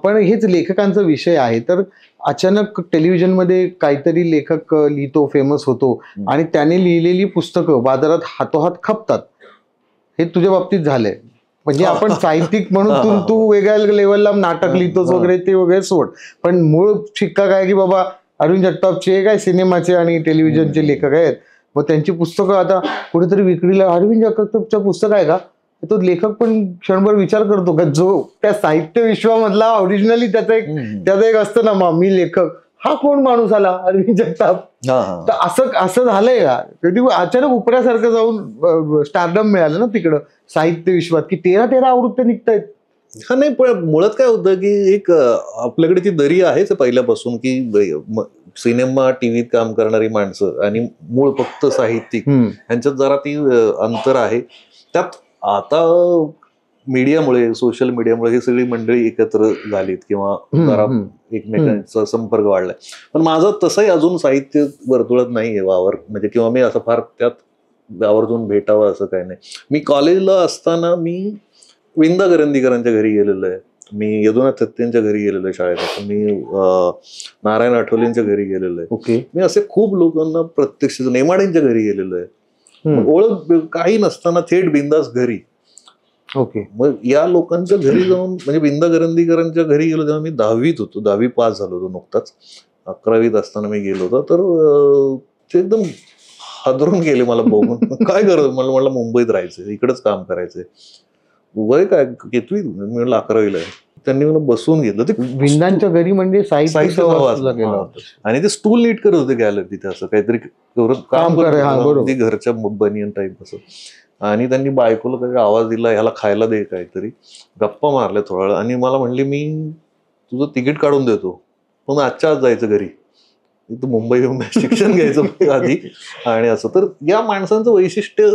B: पण हेच लेखकांचा विषय आहे, तर अचानक टेलिव्हिजनमध्ये काहीतरी लेखक लिहितो, फेमस होतो आणि त्याने लिहिलेली पुस्तकं बाजारात हातोहात खपतात. हे तुझ्या बाबतीत झालंय. म्हणजे आपण साहित्यिक म्हणून तू वेगळ्या लेवलला नाटक लिहितोस वगैरे, ते वगैरे सोड, पण मूळ शिक्का काय की बाबा अरविंद जगतापचे काय सिनेमाचे आणि टेलिव्हिजनचे लेखक आहेत. मग त्यांची पुस्तकं आता कुठेतरी विक्रीला अरविंद जगतापचं पुस्तक आहे का, तो लेखक पण क्षणभर विचार करतो का जो त्या साहित्य विश्वामधला ओरिजिनली त्याचा एक असतं ना, मी लेखक, हा कोण माणूस आला अरविंद जगताप. तर असं झालंय का कधी अचानक उपऱ्यासारखं जाऊन स्टारडम मिळालं ना तिकडं साहित्य विश्वात, की 13 आवृत्त्या निघतायत.
A: हा नाही, पण मुळात काय होतं की एक आपल्याकडे ती दरी आहेच पहिल्यापासून की सिनेमा टीव्हीत काम करणारी माणसं आणि मूळ फक्त साहित्यिक यांच्यात जरा ती अंतर आहे. त्यात आता मीडियामुळे, सोशल मीडियामुळे ही सगळी मंडळी एकत्र झालीत किंवा जरा एकमेकांचा संपर्क वाढलाय. पण माझं तसंही अजून साहित्य वर्तुळात नाहीये वावर, म्हणजे किंवा मी असं फार त्यात आवर्जून भेटावं असं काही नाही. मी कॉलेजला असताना मी विंदा करंदीकरांच्या घरी गेलेलो आहे, मी यदुनाथ थत्तेंच्या घरी गेलेलो आहे शाळेत, मी नारायण आठवलेंच्या घरी गेलेलो आहे. मी असे खूप लोकांना प्रत्यक्ष, नेमाडेंच्या घरी गेलेलो आहे. ओळख काही नसताना थेट बिंदास घरी. मग या लोकांच्या घरी जाऊन, म्हणजे विंदा करंदीकरांच्या घरी गेलो तेव्हा मी 10वीत होतो, 10वी पास झालो होतो नुकताच. 11वीत असताना मी गेलो होतो. तर ते एकदम हादरून गेले मला बघून. काय करत, मला मुंबईत राहायचंय, इकडेच काम करायचंय. वय काय कितवी? मी म्हणलं 11वीला आहे. त्यांनी मला बसवून घेतलं. ते
B: विंदांच्या घरी म्हणजे साहित्य
A: आणि ते स्टूल नीट करत होते गॅलरी तिथे, असं काहीतरी काम करत, घरच्या बनियन टाईप असं. आणि त्यांनी बायकोला काहीतरी आवाज दिला, ह्याला खायला दे काहीतरी, गप्पा मारल्या थोडा वेळ आणि मला म्हणली मी तुझं तिकीट काढून देतो, पण आजच्या आज जायचं घरी, तू मुंबई शिक्षण घ्यायचं आधी आणि असं. तर या माणसांचं वैशिष्ट्य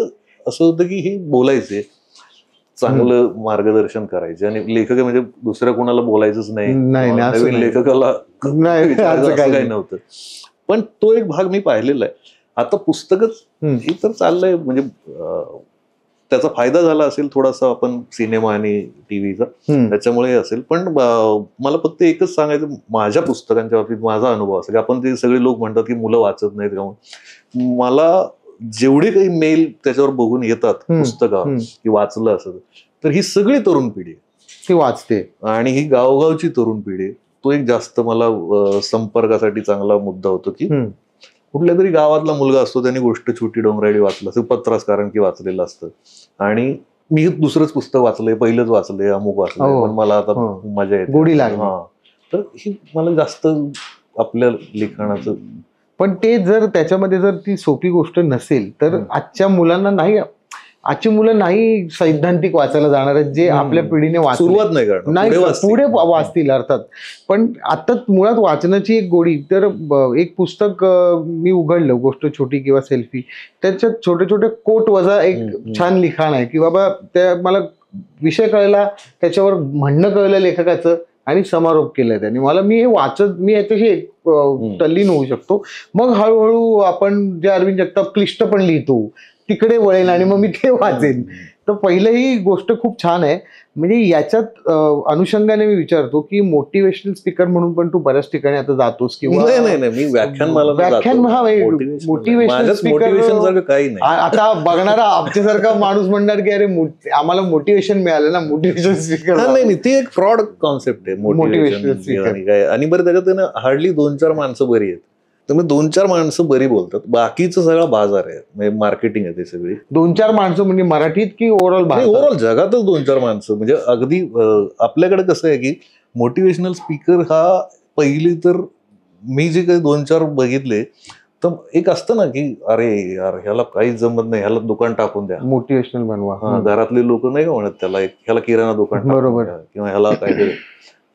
A: असं होतं की हे बोलायचे. चांगलं मार्गदर्शन करायचे आणि लेखक म्हणजे दुसऱ्या कोणाला बोलायचंच नाही,
B: असं
A: नवीन
B: नाही.
A: लेखकाला
B: नाही,
A: विचारायचं
B: असं
A: असं
B: काही
A: काही नव्हतं. पण तो एक भाग मी पाहिलेला आहे. आता पुस्तकच हे तर चाललंय म्हणजे त्याचा फायदा झाला असेल थोडासा आपण सिनेमा आणि टीव्हीचा, त्याच्यामुळे असेल. पण मला फक्त एकच सांगायचं, माझ्या पुस्तकांच्या बाबतीत माझा अनुभव असा की आपण ते सगळे लोक म्हणतात की मुलं वाचत नाहीत का, मला जेवढे काही मेल त्याच्यावर बघून येतात पुस्तकावर की वाचलं असं, तर ही सगळी तरुण पिढी
B: ती वाचते
A: आणि ही गावगावची तरुण पिढी. तो एक जास्त मला संपर्कासाठी चांगला मुद्दा होतो की कुठल्या तरी गावातला मुलगा असतो, त्याने गोष्ट छोटी डोंगराळी वाचलं असतं, पत्रास कारण की वाचलेलं असतं आणि मी दुसरंच पुस्तक वाचलंय, पहिलंच वाचलंय, अमुक वाचलंय, पण मला आता मजा येते,
B: गोडी लागली.
A: तर ही मला जास्त आपल्या लिखाणाचं.
B: पण ते जर त्याच्यामध्ये जर ती सोपी गोष्ट नसेल तर आजच्या मुलांना नाही, आजची मुलं नाही सैद्धांतिक वाचायला जाणार आहेत जे आपल्या पिढीने
A: सुरुवात नाही करणार,
B: पुढे वाचतील अर्थात. पण आता मुळात वाचनाची एक गोडी. तर एक पुस्तक मी उघडलं, गोष्ट छोटी किंवा सेल्फी, त्याच्यात छोटे छोटे कोट वजा एक छान लिखाण आहे की बाबा त्या मला विषय कळला, त्याच्यावर म्हणणं कळलं लेखकाचं आणि समारोप केलाय त्याने. मला मी हे वाचत मी याच्याशी तल्लीन होऊ शकतो. मग हळूहळू आपण जे अरविंद जगताप क्लिष्ट पण लिहितो तिकडे वळेल आणि मग मी ते वाचेन. तर पहिलं ही गोष्ट खूप छान आहे. म्हणजे याच्यात अनुषंगाने मी विचारतो की मोटिवेशनल स्पीकर म्हणून पण तू बऱ्याच ठिकाणी आता जातोस किंवा
A: नाही मी
B: मोटिवेशनल स्पीकर
A: काही नाही.
B: आता बघणारा आमच्यासारखा माणूस म्हणणार की अरे आम्हाला मोटिवेशन मिळालं ना मोटिवेशन स्पीकर.
A: नाही, ती एक फ्रॉड कॉन्सेप्ट आहे मोटिवेशनल स्पीकर. आणि बरं त्याच्यात हार्डली 2-4 माणसं बरी आहेत, तर मग 2-4 माणसं बरी बोलतात, बाकीचं सगळा बाजार आहे, म्हणजे मार्केटिंग आहे ते सगळी.
B: 2-4 माणसं म्हणजे मराठीत की
A: ओव्हरऑल जगातच 2-4 माणसं. म्हणजे अगदी आपल्याकडे कसं आहे की मोटिवेशनल स्पीकर हा पहिली तर मी जे काही 2-4 बघितले, तर एक असतं ना की अरे यार ह्याला काहीच जमत नाही, ह्याला दुकान टाकून द्या,
B: मोटिवेशनल बनवा.
A: घरातले लोक नाही का म्हणत त्याला, ह्याला किराणा दुकान
B: बरोबर
A: किंवा ह्याला काहीतरी,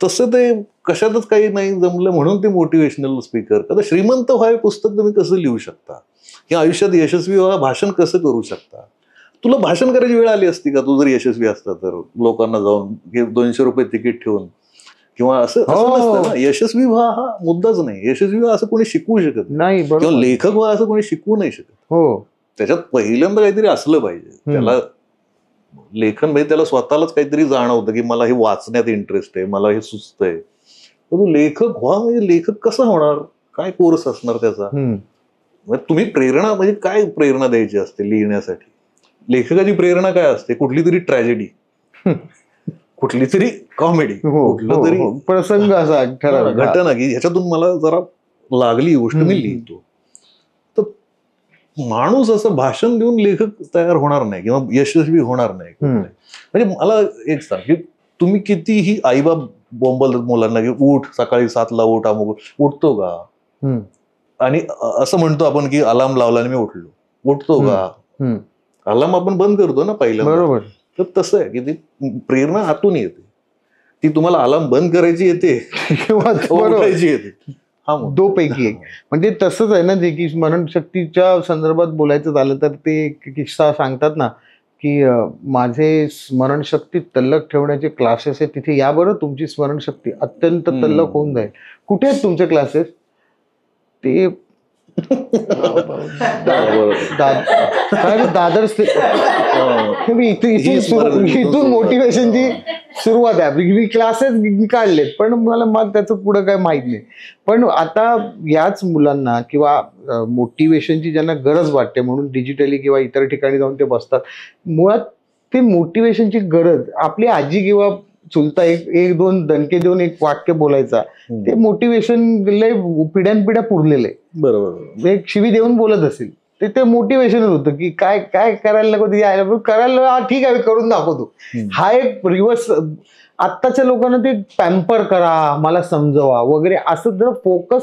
A: तसं ते कशातच काही नाही जमलं म्हणून ते मोटिवेशनल स्पीकर. आता श्रीमंत व्हावे पुस्तक तुम्ही कसं लिहू शकता किंवा आयुष्यात यशस्वी व्हा भाषण कसं करू शकता. तुला भाषण करायची वेळ आली असती का तू जर यशस्वी असता तर, लोकांना जाऊन 200 रुपये तिकीट ठेवून किंवा असं नसतं ना. यशस्वी व्हा हा मुद्दाच नाही, यशस्वी व्हा असं कोणी शिकवू शकत नाही, किंवा लेखक व्हा असं कोणी शिकवू नाही शकत. त्याच्यात पहिल्यांदा काहीतरी असलं पाहिजे. त्याला लेखन म्हणजे त्याला स्वतःलाच काहीतरी जाणवतं की मला हे वाचण्यात इंटरेस्ट आहे, मला हे सुचतंय, तर तू लेखक व्हा. म्हणजे लेखक कसा होणार, काय कोर्स असणार त्याचा. तुम्ही प्रेरणा म्हणजे काय प्रेरणा द्यायची असते लिहिण्यासाठी, लेखकाची प्रेरणा काय असते, कुठली तरी ट्रॅजेडी, कुठली तरी कॉमेडी, कुठलं तरी
B: प्रसंग असा
A: घटना की ह्याच्यातून मला जरा लागली गोष्ट मी लिहितो. तर माणूस असं भाषण देऊन लेखक तयार होणार नाही किंवा यशस्वी होणार नाही. म्हणजे मला एक सांग की तुम्ही कितीही आईबाप बोंबलतात मुलांना की उठ सकाळी 7ला उठ, अमुक उठतो का, आणि असं म्हणतो आपण की अलार्म लावला आणि मी उठलो, उठतो का, अलार्म आपण बंद करतो ना पहिल्यांदा.
B: बरोबर.
A: तर तसं आहे की ती प्रेरणा आतून येते, ती तुम्हाला अलार्म बंद करायची येते किंवा उठायची येते,
B: दोपैकी एक. म्हणजे तसंच आहे ना जे की स्मरणशक्तीच्या संदर्भात बोलायचं झालं तर ते किस्सा सांगतात ना की माझे स्मरणशक्ती तल्लक ठेवण्याचे क्लासेस आहेत, तिथे या बरं तुमची स्मरणशक्ती अत्यंत तल्लक होऊन जाईल. कुठे आहेत तुमचे क्लासेस, ते दादर इथून मोटिवेशनची सुरुवात आहे. मी क्लासेस काढलेत पण मला त्याचं पुढं काय माहित नाही. पण आता याच मुलांना किंवा मोटिवेशनची ज्यांना गरज वाटते म्हणून डिजिटली किंवा इतर ठिकाणी जाऊन ते बसतात, मुळात ते मोटिवेशनची गरज आपली आजी किंवा चुलता एक दोन दणके देऊन एक वाक्य बोलायचा, ते मोटिवेशन लय पिढ्यानपिढ्या पुरलेलं आहे.
A: बरोबर.
B: एक शिवी देऊन बोलत असेल ते मोटिवेशन होतं की काय काय करायला नको, करायला ठीक आहे करून दाखवतो. हा एक रिव्हर्स आत्ताच्या लोकांना ते पॅम्पर करा, मला समजवा वगैरे असं जर फोकस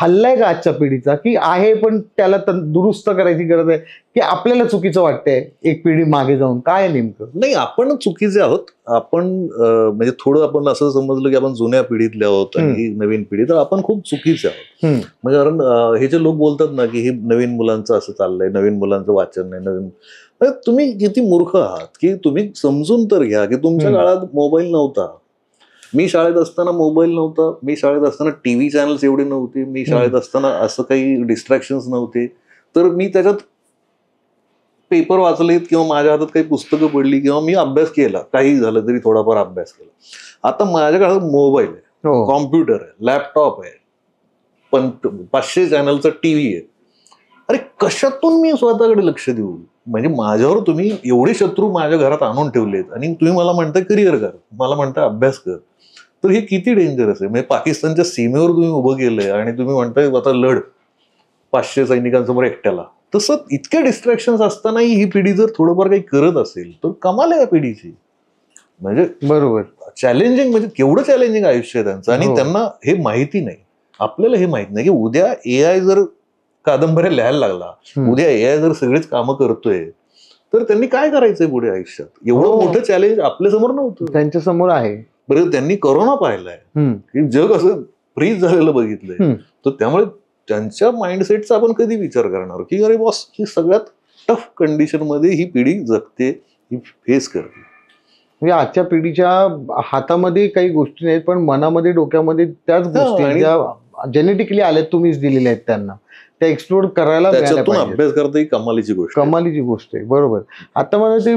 B: हल्लाय का आजच्या पिढीचा, की आहे पण त्याला दुरुस्त करायची गरज आहे की आपल्याला चुकीचं वाटतंय एक पिढी मागे जाऊन, काय नेमकं?
A: नाही, आपण चुकीचे आहोत. आपण म्हणजे थोडं आपण असं समजलं की आपण जुन्या पिढीतले आहोत आणि ही नवीन पिढी, तर आपण खूप चुकीचे आहोत. म्हणजे कारण हे जे लोक बोलतात ना की हे नवीन मुलांचं असं चाललंय, नवीन मुलांचं वाचन नाही, नवीन, तुम्ही किती मूर्ख आहात की तुम्ही समजून तर घ्या की तुमच्या काळात मोबाईल नव्हता. मी शाळेत असताना मोबाईल नव्हता, मी शाळेत असताना टीव्ही चॅनल्स एवढे नव्हते, मी शाळेत असताना असं काही डिस्ट्रॅक्शन्स नव्हते. तर मी त्याच्यात पेपर वाचलेत किंवा माझ्या हातात काही पुस्तकं पडली किंवा मी अभ्यास केला, काही झालं तरी थोडाफार अभ्यास केला. आता माझ्या काळात मोबाईल आहे, कॉम्प्युटर आहे, लॅपटॉप आहे, पण 500 चॅनलचा टीव्ही आहे. अरे कशातून मी स्वतःकडे लक्ष देऊ? म्हणजे माझ्यावर तुम्ही एवढे शत्रू माझ्या घरात आणून ठेवलेत आणि तुम्ही मला म्हणताय करिअर कर, मला म्हणताय अभ्यास कर. तर हे किती डेंजरस आहे. म्हणजे पाकिस्तानच्या सीमेवर तुम्ही उभं केलंय आणि तुम्ही म्हणताय आता लढ 500 सैनिकांसमोर एकट्याला. तसं इतके डिस्ट्रॅक्शन असतानाही ही पिढी जर थोडंफार काही करत असेल तर कमाल आहे या पिढीची. म्हणजे
B: बरोबर,
A: चॅलेंजिंग, म्हणजे केवढं चॅलेंजिंग आयुष्य आहे त्यांचं. आणि त्यांना हे माहिती नाही, आपल्याला हे माहित नाही की उद्या एआय जर कादंबऱ्या लिहायला लागला, उद्या एआय जर सगळेच कामं करतोय, तर त्यांनी काय करायचंय पुढे आयुष्यात? एवढं मोठं चॅलेंज आपल्या समोर नव्हतं,
B: त्यांच्या समोर आहे.
A: बरं त्यांनी कोरोना पाहिलाय की जग असं फ्रीज झालेलं बघितलंय. तर त्यामुळे त्यांच्या माइंडसेटचा आपण कधी विचार करणार की अरे बॉस, ही सगळ्यात टफ कंडिशन मध्ये ही पिढी जगते, ही फेस करते.
B: म्हणजे आजच्या पिढीच्या हातामध्ये काही गोष्टी नाहीत, पण मनामध्ये डोक्यामध्ये त्याच गोष्टी ज्या जेनेटिकली आल्यात, तुम्हीच दिलेल्या आहेत त्यांना, त्या एक्सप्लोर करायला
A: त्याच्यातून अभ्यास करता ही कमालीची
B: गोष्ट आहे. बरोबर. आता मला ते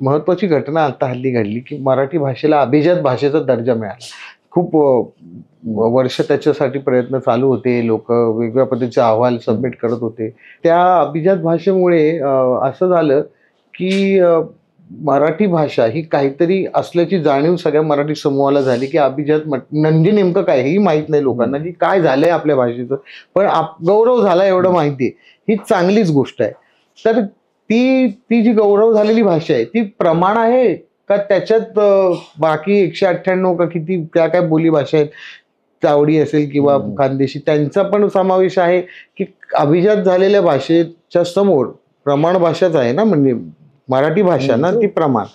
B: महत्वाची घटना आता हल्ली घडली की मराठी भाषेला अभिजात भाषेचा दर्जा मिळाला. खूप वर्ष त्याच्यासाठी प्रयत्न चालू होते, लोक वेगवेगळ्या पद्धतीचे अहवाल सबमिट करत होते. त्या अभिजात भाषेमुळे असं झालं की मराठी भाषा ही काहीतरी असल्याची जाणीव सगळ्या मराठी समूहाला झाली की अभिजात म्हणजे नेमकं काय हेही माहित नाही लोकांना की काय झालंय आपल्या भाषेचं, पण गौरव झाला एवढं माहितीये. ही चांगलीच गोष्ट आहे. तर ती जी गौरव झालेली भाषा आहे ती प्रमाण आहे का त्याच्यात बाकी 198 का किती त्या काय बोली भाषा आहेत, चावडी असेल किंवा खानदेशी, त्यांचा पण समावेश आहे की अभिजात झालेल्या भाषेच्या समोर प्रमाण भाषाच आहे ना, म्हणजे मराठी भाषा ना ती प्रमाण.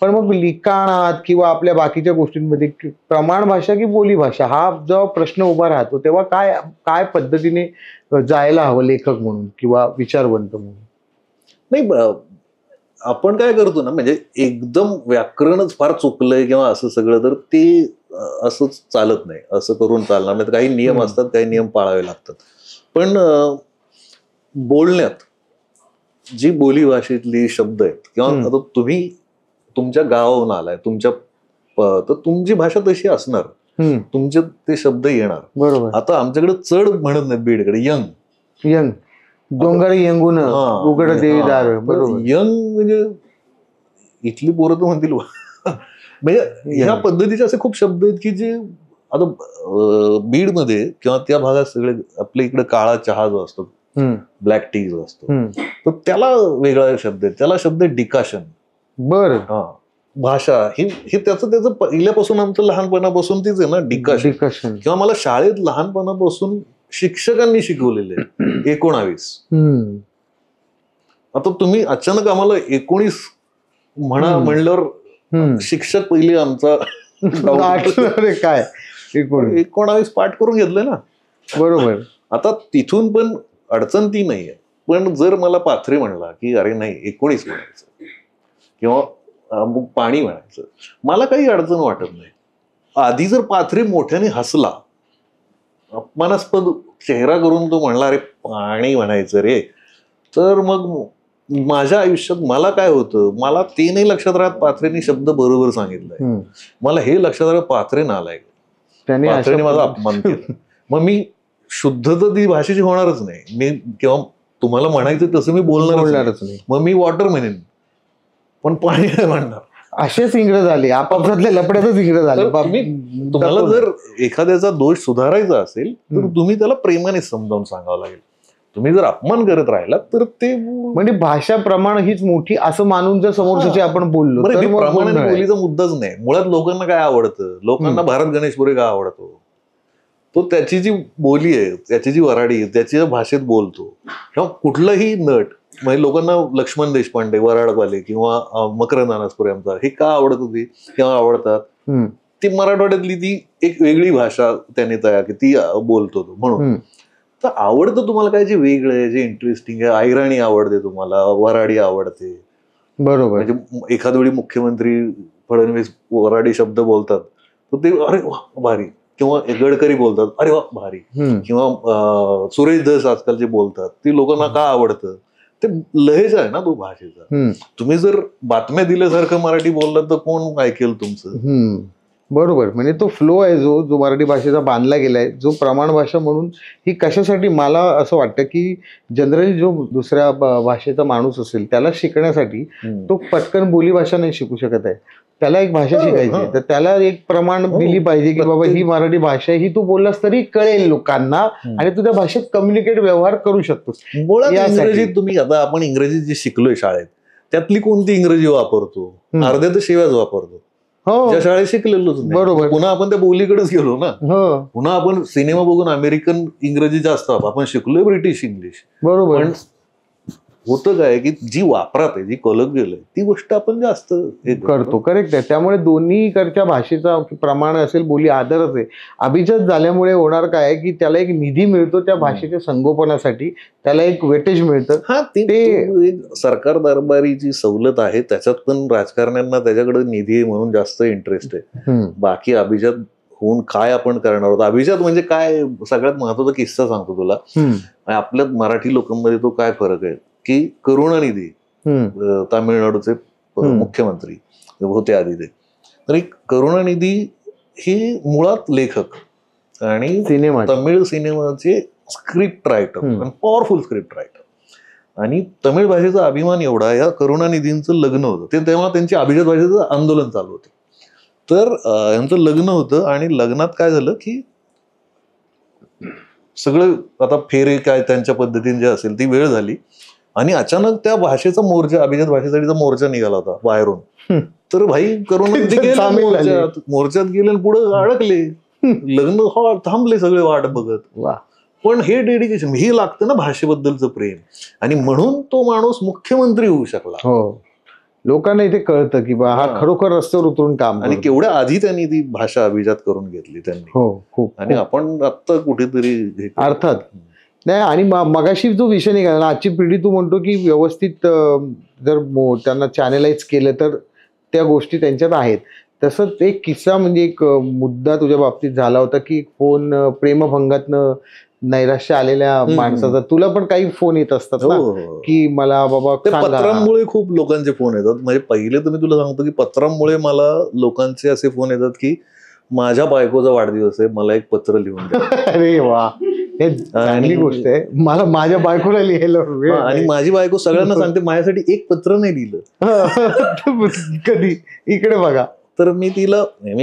B: पण मग लिखाणात किंवा आपल्या बाकीच्या गोष्टींमध्ये प्रमाण भाषा की बोली भाषा हा जेव्हा प्रश्न उभा राहतो तेव्हा काय काय पद्धतीने जायला हवं लेखक म्हणून किंवा विचारवंत म्हणून?
A: नाही, आपण काय करतो ना, म्हणजे एकदम व्याकरणच फार चुकलंय किंवा असं सगळं, तर ते असंच चालत नाही, असं करून चालणार नाही. काही नियम असतात, काही नियम पाळावे लागतात. पण बोलण्यात जी बोली भाषेतली शब्द आहेत किंवा आता तुम्ही तुमच्या गावाहून आलाय, तर तुमची भाषा तशी असणार, तुमचे ते शब्द येणार.
B: बरोबर.
A: आता आमच्याकडे चढ म्हणत नाही, बीडकडे यंग
B: डोंगरी यंगून उघड देवीदार. बरोबर.
A: यंग म्हणजे इथली पोरं तर म्हणतील म्हणजे ह्या पद्धतीचे असे खूप शब्द आहेत की जे आता बीडमध्ये किंवा त्या भागात सगळे आपल्या इकडे काळा चहा जो असतो, ब्लॅक टी जो असतो, तर त्याला वेगळा शब्द आहे, त्याला शब्द आहे डिकाशन.
B: बर.
A: भाषा हे त्याचं पहिल्यापासून आमचं लहानपणापासून तीच आहे ना, डिकाशन. किंवा मला शाळेत लहानपणापासून शिक्षकांनी शिकवलेले 19. आता तुम्ही अचानक आम्हाला 19 म्हणल्यावर शिक्षक पहिले आमचा
B: काय
A: 19 पाठ करून घेतलंय ना.
B: बरोबर.
A: आता तिथून पण अडचण ती नाहीये, पण जर मला पाथरे म्हणला की अरे नाही 19 म्हणायचं किंवा पाणी म्हणायचं, मला काही अडचण वाटत नाही. आधी जर पाथरे मोठ्याने हसला, अपमानास्पद चेहरा करून तो म्हणला अरे पाणी म्हणायचं रे, तर मग माझ्या आयुष्यात मला काय होतं, मला ते नाही लक्षात राहत पाथरेने शब्द बरोबर सांगितलाय, मला हे लक्षात राहत पाथरे नालायक, पाथरेने माझा अपमान केला. मग मी शुद्ध तर ती भाषेची होणारच नाही, मी किंवा तुम्हाला म्हणायचं तसं मी बोलणारच नाही. मग मी वॉटर म्हणेन, पण पाणी नाही म्हणणार.
B: असेच इंग्रज आले, आपापसातल्या लपड्यातच इंग्रज आले.
A: तुम्हाला जर एखाद्याचा दोष सुधारायचा असेल तर तुम्ही त्याला प्रेमाने समजावून सांगावं लागेल. तुम्ही जर अपमान करत राहिला तर ते
B: म्हणजे भाषा प्रमाण हीच मोठी असं मानून जर समोरच्याची आपण बोललो तर
A: प्रमाण बोलीचा मुद्दाच नाही. मुळात लोकांना काय आवडतं, लोकांना भारत गणेशपुरे का आवडतो, तो त्याची जी बोली आहे, त्याची जी वराडी आहे, त्याच्या भाषेत बोलतो. किंवा कुठलाही नट, म्हणजे लोकांना लक्ष्मण देशपांडे वराडवाले किंवा मकरंद अनासपुरे आमचा हे का आवडत होती किंवा आवडतात, ती मराठवाड्यातली ती एक वेगळी भाषा त्याने तयार केली, ती बोलतो तो म्हणून. तर आवडतं तुम्हाला काय जे वेगळं आहे, जे इंटरेस्टिंग आहे? ऐराणी आवडते तुम्हाला, वराडी आवडते,
B: बरोबर.
A: म्हणजे एखाद वेळी मुख्यमंत्री फडणवीस वराडी शब्द बोलतात तर ते अरे वा भारी, किंवा गडकरी बोलतात अरे वा भारी, किंवा सुरेश धस आजकाल जे बोलतात ती लोकांना का आवडतं? ते लहेजा आहे ना तो भाषेचा. तुम्ही जर बातम्या दिल्यासारखं मराठी बोललात तर कोण ऐकेल तुमचं?
B: बरोबर. म्हणजे तो फ्लो आहे जो जो मराठी भाषेचा बांधला गेलाय, जो प्रमाण भाषा म्हणून ही कशासाठी, मला असं वाटतं की जनरली जो दुसऱ्या भाषेचा माणूस असेल त्याला शिकण्यासाठी तो पटकन बोलीभाषा नाही शिकू शकत आहे. त्याला एक भाषा शिकायची आहे, तर त्याला एक प्रमाण दिली पाहिजे की बाबा ही मराठी भाषा, ही तू बोललास तरी कळेल लोकांना आणि तू त्या भाषेत कम्युनिकेट व्यवहार करू शकतोस.
A: मुळात इंग्रजीत तुम्ही, आता आपण इंग्रजी जे शिकलोय शाळेत त्यातली कोणती इंग्रजी वापरतो? अर्ध्या तर शिव्याच वापरतो ज्या शाळेत शिकलेलोच नाही.
B: बरोबर.
A: पुन्हा आपण त्या बोलीकडेच गेलो ना. पुन्हा आपण सिनेमा बघून अमेरिकन इंग्रजी जास्त आपण शिकलोय ब्रिटिश इंग्लिश.
B: बरोबर.
A: पण होतं काय की जी वापरात आहे, जी कलक गेलंय ती गोष्ट आपण जास्त
B: करतो. करेक्ट आहे. त्यामुळे दोन्हीकडच्या भाषेचा प्रमाण असेल, बोली आदरच आहे. अभिजात झाल्यामुळे होणार काय की त्याला एक निधी मिळतो त्या भाषेच्या संगोपनासाठी, त्याला एक वेटेज मिळतं.
A: हा, ते सरकार दरबारीची सवलत आहे, त्याच्यात पण राजकारण्यांना त्याच्याकडे निधी आहे म्हणून जास्त इंटरेस्ट आहे. बाकी अभिजात होऊन काय आपण करणार आहोत? अभिजात म्हणजे काय? सगळ्यात महत्वाचा किस्सा सांगतो तुला. आपल्या मराठी लोकांमध्ये तो काय फरक आहे की करुणानिधी तामिळनाडूचे मुख्यमंत्री होते आधी ते, तर एक करुणानिधी हे मुळात लेखक आणि तमिळ सिनेमाचे स्क्रिप्ट रायटर आणि पॉवरफुल स्क्रिप्ट रायटर. आणि तमिळ भाषेचा अभिमान एवढा, या करुणानिधींचं लग्न होतं ते तेव्हा, त्यांची अभिजात भाषेचं आंदोलन चालू होतं. तर यांचं लग्न होतं आणि लग्नात काय झालं की सगळं आता फेरे काय त्यांच्या पद्धतीने जे असेल ती वेळ झाली आणि अचानक त्या भाषेचा मोर्चा, अभिजात भाषेसाठीचा मोर्चा निघाला होता बाहेरून. तर भाई करुणानिधी गेले मोर्चात गेले आणि पुढे अडकले, लग्न थांबले सगळे वाट बघत. पण हे डेडिकेशन, हे लागतं ना भाषेबद्दलचं प्रेम, आणि म्हणून तो माणूस मुख्यमंत्री होऊ शकला.
B: लोकांना इथे कळतं की हा खरोखर रस्त्यावर उतरून काम,
A: आणि केवढ्या आधी त्यांनी ती भाषा अभिजात करून घेतली त्यांनी.
B: खूप.
A: आणि आपण आता कुठेतरी
B: अर्थात नाही. आणि मगाशी जो विषय निघाला, आजची पिढी तू म्हणतो की व्यवस्थित जर त्यांना चॅनलाइज केलं तर त्या गोष्टी त्यांच्यात आहेत. तसंच एक किस्सा, म्हणजे एक मुद्दा तुझ्या बाबतीत झाला होता की फोन प्रेमभंगातनं नैराश्य आलेल्या माणसाचा, तुला पण काही फोन येत असतात ना की मला बाबा,
A: पत्रांमुळे खूप लोकांचे फोन येतात. म्हणजे पहिले तर मी तुला सांगतो की पत्रांमुळे मला लोकांचे असे फोन येतात की माझ्या बायकोचा वाढदिवस आहे, मला एक पत्र लिहून द्या.
B: अरे वा, हे चांगली गोष्ट आहे. मला माझ्या बायकोला लिहायला,
A: आणि माझी बायको सगळ्यांना सांगते माझ्यासाठी एक पत्र नाही लिहिलं
B: कधी, इकडे बघा.
A: तर मी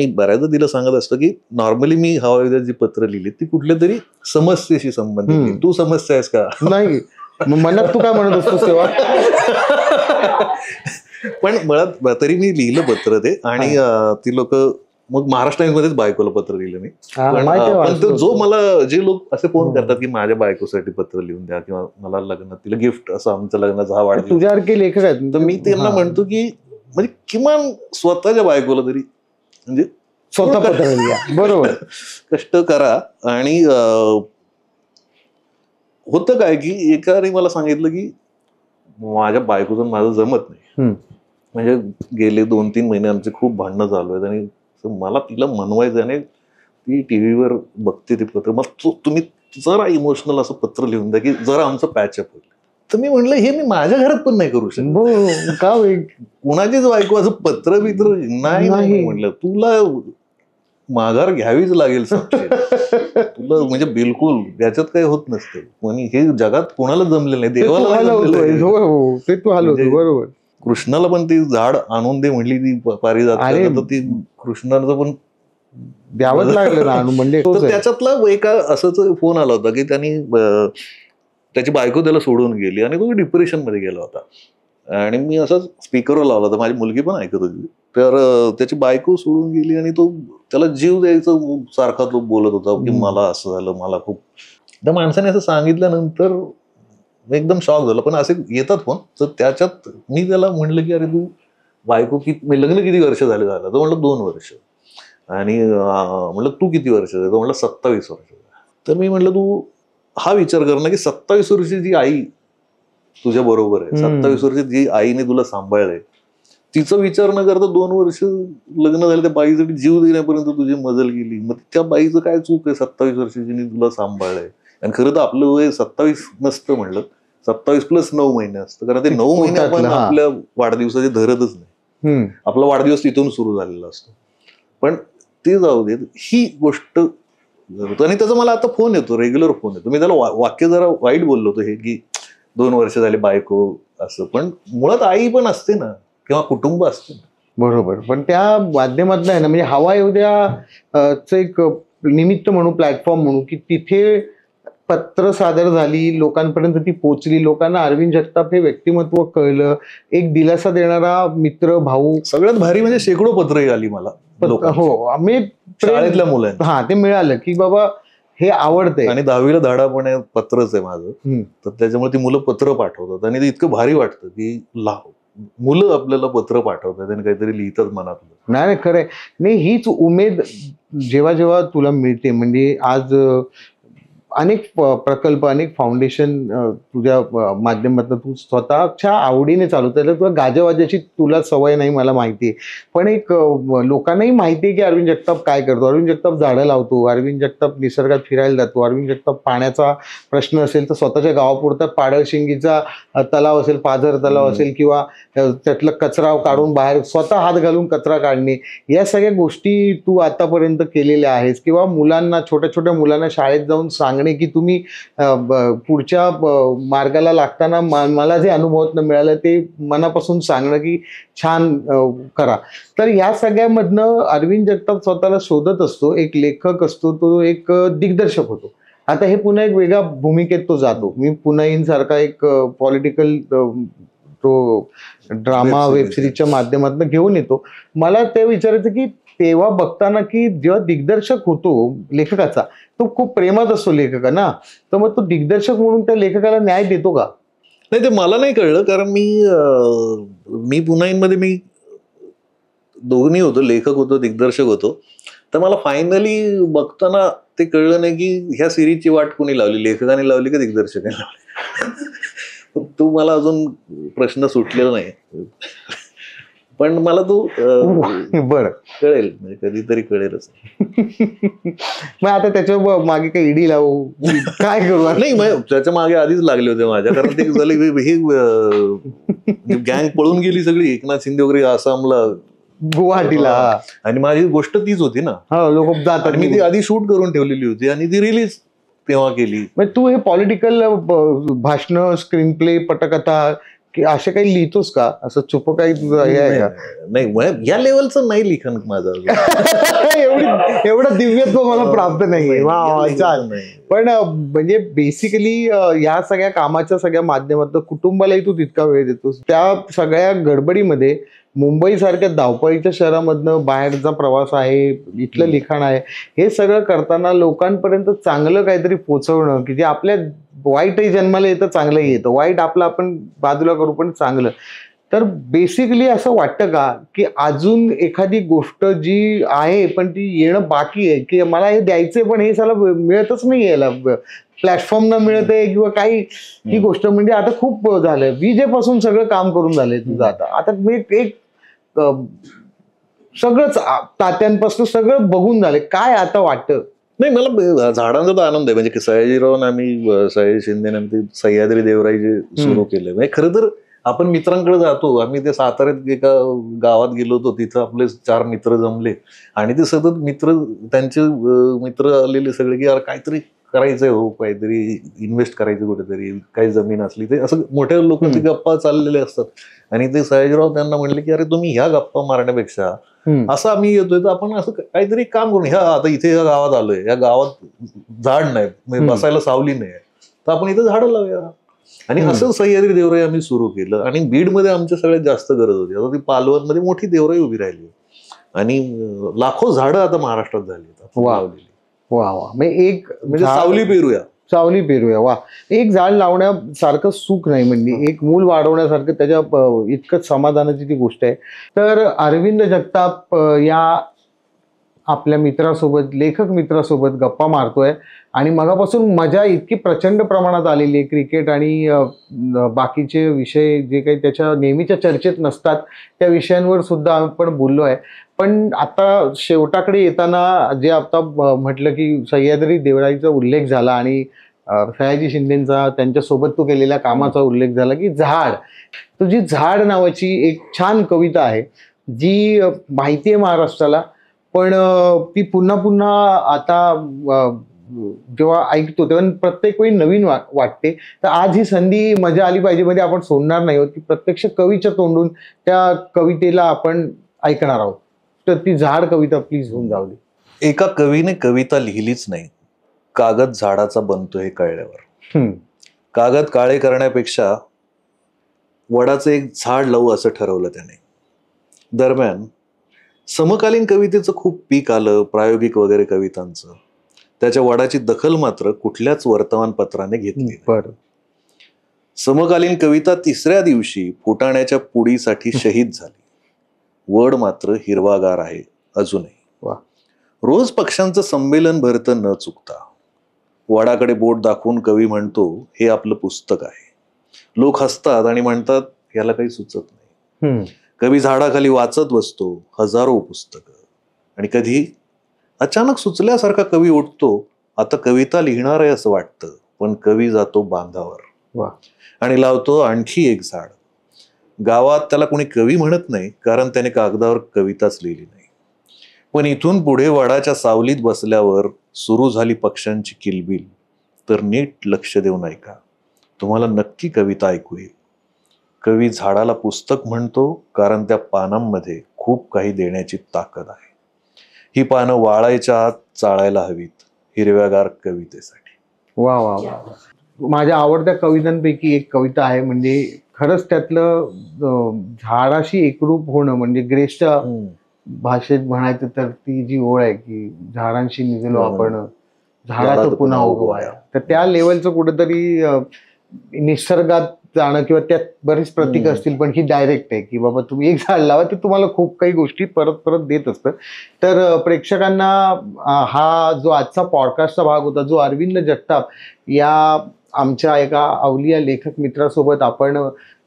A: बऱ्याचदा तिला सांगत असतो की नॉर्मली मी हवा जी पत्र लिहिली ती कुठल्या तरी समस्येशी संबंधित. तू समस्या आहेस का?
B: नाही, मनात तू काय म्हणत असतोस तेव्हा?
A: पण मुळात तरी मी लिहिलं पत्र ते, आणि ती लोक मग महाराष्ट्र मध्येच बायकोला पत्र लिहिलं मी. पण जो मला, जे लोक असे फोन करतात की माझ्या बायकोसाठी पत्र लिहून द्या, किंवा मला लग्नात तिला गिफ्ट, असं आमच्या लग्नाचा हा वाढदिवस,
B: तुझ्यासारखे लेखक आहेत,
A: तर मी त्यांना म्हणतो की म्हणजे किमान स्वतःच्या बायकोला तरी म्हणजे
B: स्वतः पत्र लिहा. बरोबर,
A: कष्ट करा. आणि होतं काय की एकाने मला सांगितलं की माझ्या बायकोचं माझं जमत नाही, म्हणजे गेले 2-3 महिने आमचे खूप भांडणं चालू आहेत, आणि मला तिला मनवायचं आणि ती टीव्हीवर बघते ते पत्र, मग तुम्ही जरा इमोशनल असं पत्र लिहून द्या की जरा आमचं पॅचअप होईल. तर मी म्हणलं हे मी माझ्या घरात पण नाही करू शकत.
B: का
A: कुणाचीच बायको असं पत्र बित्र नाही. म्हणलं तुला माघार घ्यावीच लागेल तुला, म्हणजे बिलकुल याच्यात काही होत नसते. म्हणजे हे जगात कोणाला जमलेलं नाही, देवाला.
B: बरोबर.
A: कृष्णाला पण ती झाड आणून दे म्हणली ती पारिजात, तर ती कृष्णाचं पण
B: द्यावंच लागलं ना. म्हणजे
A: त्याच्यातला एका असंच फोन आला होता की त्यांनी, त्याची बायको त्याला सोडून गेली आणि तो डिप्रेशन मध्ये गेला होता, आणि मी असंच स्पीकरवर लावला होता, माझी मुलगी पण ऐकत होती. तर त्याची बायको सोडून गेली आणि तो त्याला जीव द्यायचं सारखा तो बोलत होता की मला असं झालं, मला खूप. त्या माणसाने असं सांगितल्यानंतर एकदम शॉक झालं. पण असे येतात फोन, तर त्याच्यात मी त्याला म्हणलं की अरे तू बायको लग्न किती वर्ष झालं? तो म्हणलं 2 वर्ष. आणि म्हणलं तू किती वर्ष? तो म्हणलं 27 वर्ष. तर मी म्हणलं तू हा विचार कर ना की 27 वर्षाची जी आई तुझ्या बरोबर आहे, 27 वर्षाची जी आईने तुला सांभाळलंय, तिचा विचार न करता 2 वर्ष लग्न झालं त्या बाईसाठी जीव देण्यापर्यंत तुझी मदल गेली. मग त्या बाईचं काय चूक आहे 27 वर्षाची तुला सांभाळलंय? आणि खरं तर आपलं वय 27 नसतं म्हणलं, 27 प्लस 9 महिने असतं, कारण ते 9 महिने आपण आपल्या वाढदिवसाचे धरतच नाही. आपला वाढदिवस तिथून सुरू झालेला असतो. पण ते जाऊ देत, ही गोष्ट आणि त्याचा मला आता फोन येतो, रेग्युलर फोन येतो. मी त्याला वाक्य जरा वाईट बोललो होतो हे की 2 वर्ष झाले बायको असं, पण मुळात आई पण असते ना किंवा कुटुंब असते ना.
B: बरोबर. पण त्या माध्यमातून आहे ना, म्हणजे हवा येऊ द्या एक निमित्त म्हणू, प्लॅटफॉर्म म्हणू, की तिथे पत्र सादर झाली, लोकांपर्यंत ती पोहोचली, लोकांना अरविंद जगताप हे व्यक्तिमत्व कळलं, एक दिलासा देणारा मित्र, भाऊ.
A: सगळ्यात भारी म्हणजे शेकडो पत्रही आली मला.
B: हो, मी
A: शाळेतल्या मुलांना
B: हा ते मिळालं की बाबा हे आवडतंय.
A: आणि 10वीला धाडा पण पत्रच आहे माझं, तर त्याच्यामुळे ती मुलं पत्र पाठवतात आणि ते इतकं भारी वाटतं की मुलं आपल्याला पत्र पाठवतात आणि काहीतरी लिहितात मनातलं.
B: नाही खरंय. नाही, हीच उमेद जेव्हा जेव्हा तुला मिळते, म्हणजे आज अनेक प्रकल्प, अनेक फाउंडेशन तुझ्या माध्यमातून तू स्वतःच्या आवडीने चालू, त्याला तुला गाजावाजाची तुला सवय नाही मला माहिती आहे, पण एक लोकांनाही माहिती आहे की अरविंद जगताप काय करतो. अरविंद जगताप झाडं लावतो, अरविंद जगताप निसर्गात फिरायला जातो, अरविंद जगताप पाण्याचा प्रश्न असेल तर स्वतःच्या गावापुरता पाडळशिंगीचा तलाव असेल, पाझर तलाव असेल किंवा त्यातलं कचरा काढून बाहेर स्वतः हात घालून कचरा काढणे, या सगळ्या गोष्टी तू आतापर्यंत केलेल्या आहेस. किंवा मुलांना, छोट्या छोट्या मुलांना शाळेत जाऊन सांगणे की तुम्ही पुढच्या मार्गाला लागताना मला जे अनुभवातून मिळालं ते मनापासून सांगणं की छान करा. तर या सगळ्यामधनं अरविंद जगताप स्वतःला शोधत असतो, एक लेखक असतो, तो एक दिग्दर्शक होतो. आता हे पुन्हा एक वेगळ्या भूमिकेत तो जातो. मी पुन्हा सारखा एक पॉलिटिकल तो ड्रामा वेब सिरीजच्या माध्यमातून घेऊन येतो. मला ते विचारायचं की तेव्हा बघताना की जेव्हा दिग्दर्शक होतो लेखकाचा, तो खूप प्रेमात असतो लेखकांना, तर मग तो दिग्दर्शक म्हणून त्या लेखकाला न्याय देतो का?
A: नाही, ते मला नाही कळलं, कारण मी पुन्हा मध्ये मी दोन्ही होतो, लेखक होतो, दिग्दर्शक होतो. तर मला फायनली बघताना ते कळलं नाही की ह्या सिरीजची वाट कोणी लावली, लेखकाने लावली का दिग्दर्शकाने लावली. तो मला अजून प्रश्न सुटलेला नाही, पण मला तो
B: बरं
A: कळेल, म्हणजे कधीतरी कळेलच.
B: मग आता त्याच्या मागे काही ईडी लावू, काय करू?
A: नाही, त्याच्या मागे आधीच लागले होते माझ्या, कारण ते झाले हे गँग पळून गेली सगळी, एकनाथ शिंदे वगैरे आसामला,
B: गुवाहाटीला,
A: आणि माझी गोष्ट तीच होती ना.
B: लोक जातात.
A: मी ती आधी शूट करून ठेवलेली होती आणि ती रिलीज तेव्हा केली.
B: मग तू हे पॉलिटिकल भाषण, स्क्रीन प्ले, पटकथा की असे काही लिहितोस का? असं चुप काही तुझं हे आहे का?
A: नाही, या लेवलचं नाही लिखाण माझं.
B: एवढं दिव्यत्व मला प्राप्त नाही. पण म्हणजे बेसिकली या सगळ्या कामाच्या सगळ्या माध्यमातून कुटुंबालाही तू तितका वेळ देतोस. त्या सगळ्या गडबडीमध्ये मुंबई सारख्या धावपळीच्या शहरामधनं बाहेरचा प्रवास आहे, इथलं लिखाण आहे, हे सगळं करताना लोकांपर्यंत चांगलं काहीतरी पोचवणं, की जे आपल्या वाईटही जन्माला येतं, चांगलंही येतं, वाईट आपलं आपण बाजूला करू पण चांगलं. तर बेसिकली असं वाटतं का की अजून एखादी गोष्ट जी आहे पण ती येणं बाकी आहे, की मला हे द्यायचंय पण हे साला मिळतच नाही, याला प्लॅटफॉर्म न मिळत आहे किंवा काही, ही गोष्ट म्हणजे आता खूप झालंय, विजेपासून सगळं काम करून झालंय तुझं. आता मी एक सगळंच तात्यांपासून सगळं बघून झालंय, काय आता वाटतं?
A: नाही, मला झाडांचा तर आनंद आहे, म्हणजे सयाजीराव आम्ही सयाजी शिंदे सह्याद्री देवराई जे सुरू केलंय, म्हणजे खरं तर आपण मित्रांकडे जातो. आम्ही ते साताऱ्यात एका गावात गेलो होतो, तिथं आपले 4 मित्र जमले आणि ते सतत त्यांचे मित्र आलेले सगळे की यार काहीतरी करायचंय, हो काहीतरी इन्व्हेस्ट करायचं कुठेतरी, काही जमीन असली ते, असं मोठ्या लोकांची गप्पा चाललेले असतात. आणि ते सयाजीराव त्यांना म्हणले की अरे तुम्ही ह्या गप्पा मारण्यापेक्षा असं आम्ही येतोय तर आपण असं काहीतरी काम करून, आता इथे या गावात आलोय, या गावात झाड नाही, बसायला सावली नाही, तर आपण इथे झाडं लावूया. आणि असं सह्याद्री देवराई आम्ही सुरू केलं. आणि बीडमध्ये आमच्या सगळ्यात जास्त गरज होती. आता ती पालवनमध्ये मोठी देवराई उभी राहिली आणि लाखो झाडं आता महाराष्ट्रात झाली.
B: वा वा,
A: म्हणजे सावली पेरूया.
B: वा, एक झाड लावण्यासारखं सुख नाही, म्हणजे एक मूल वाढवण्यासारखं त्याच्या इतकंच समाधानाची ती गोष्ट आहे. तर अरविंद जगताप या आपल्या मित्रासोबत, लेखक मित्रासोबत गप्पा मारतोय आणि मगापासून मजा इतकी प्रचंड प्रमाणात आलेली आहे. क्रिकेट आणि बाकीचे विषय जे काही त्याच्या नेहमीच्या चर्चेत नसतात त्या विषयांवर सुद्धा आपण बोललो आहे. पण आता शेवटाकडे येताना जे आता म्हटलं की सह्याद्री देवळाईचा उल्लेख झाला आणि सयाजी शिंदेचा त्यांच्यासोबत तो केलेल्या कामाचा उल्लेख झाला की झाड, तर जी झाड नावाची एक छान कविता आहे जी माहिती आहे महाराष्ट्राला, पण ती पुन्हा पुन्हा आता जेव्हा ऐकतो तेव्हा प्रत्येक वेळी नवीन वाटते. तर आज ही संधी मजा आली पाहिजे मध्ये आपण सोडणार नाही आहोत की प्रत्यक्ष कवीच्या तोंडून त्या कवितेला आपण ऐकणार आहोत. तर ती झाड कविता प्लीज होऊन जाऊ दे.
A: एका कवीने कविता लिहिलीच नाही, कागद झाडाचा बनतो हे कळल्यावर. कागद काळे करण्यापेक्षा वडाचं एक झाड लावू असं ठरवलं त्याने. दरम्यान समकालीन कवितेचं खूप पीक आलं, प्रायोगिक वगैरे कवितांचं. त्याच्या वडाची दखल मात्र कुठल्याच वर्तमानपत्राने घेतली.
B: बरं.
A: समकालीन कविता तिसऱ्या दिवशी फुटाण्याच्या पुडीसाठी शहीद झाली. वड मात्र हिरवागार आहे अजूनही.
B: वा.
A: रोज पक्ष्यांचं संमेलन भरतं न चुकता. वडाकडे बोट दाखवून कवी म्हणतो, हे आपलं पुस्तक आहे. लोक हसतात आणि म्हणतात, याला काही सुचत नाही. कवी झाडाखाली वाचत बसतो हजारो पुस्तकं आणि कधी अचानक सुचल्यासारखा कवी उठतो. आता कविता लिहिणार आहे असं वाटतं, पण कवी जातो बांधावर आणि लावतो आणखी एक झाड. गावात त्याला कोणी कवी म्हणत नाही, कारण त्याने कागदावर कविताच लिहिली नाही. पण इथून पुढे वडाच्या सावलीत बसल्यावर सुरू झाली पक्ष्यांची किलबिल. तर नीट लक्ष देऊन ऐका, तुम्हाला नक्की कविता ऐकू येईल. कवी झाडाला पुस्तक म्हणतो कारण त्या पानांमध्ये खूप काही देण्याची ताकद आहे. ही पानं वाळायच्या आत चाळायला हवीत हिरव्यागार कवितेसाठी.
B: वा वा वा. माझ्या आवडत्या कवितांपैकी एक कविता आहे, म्हणजे खरंच त्यातलं झाडाशी एकरूप होणं, म्हणजे ग्रेसच्या भाषेत म्हणायचं तर ती जी ओळ आहे की झाडांशी निघलो आपण झाडाचं पुन्हा उगवाया, तर त्या लेवलचं कुठेतरी निसर्गात जाणं किंवा त्यात बरीच प्रतीक असतील, पण ही डायरेक्ट आहे की बाबा तुम्ही एक झाड लावा ते तुम्हाला खूप काही गोष्टी परत परत देत असतं. तर प्रेक्षकांना हा जो आजचा पॉडकास्टचा भाग होता, जो अरविंद जगताप या आमच्या एका अवलिया लेखक मित्रासोबत आपण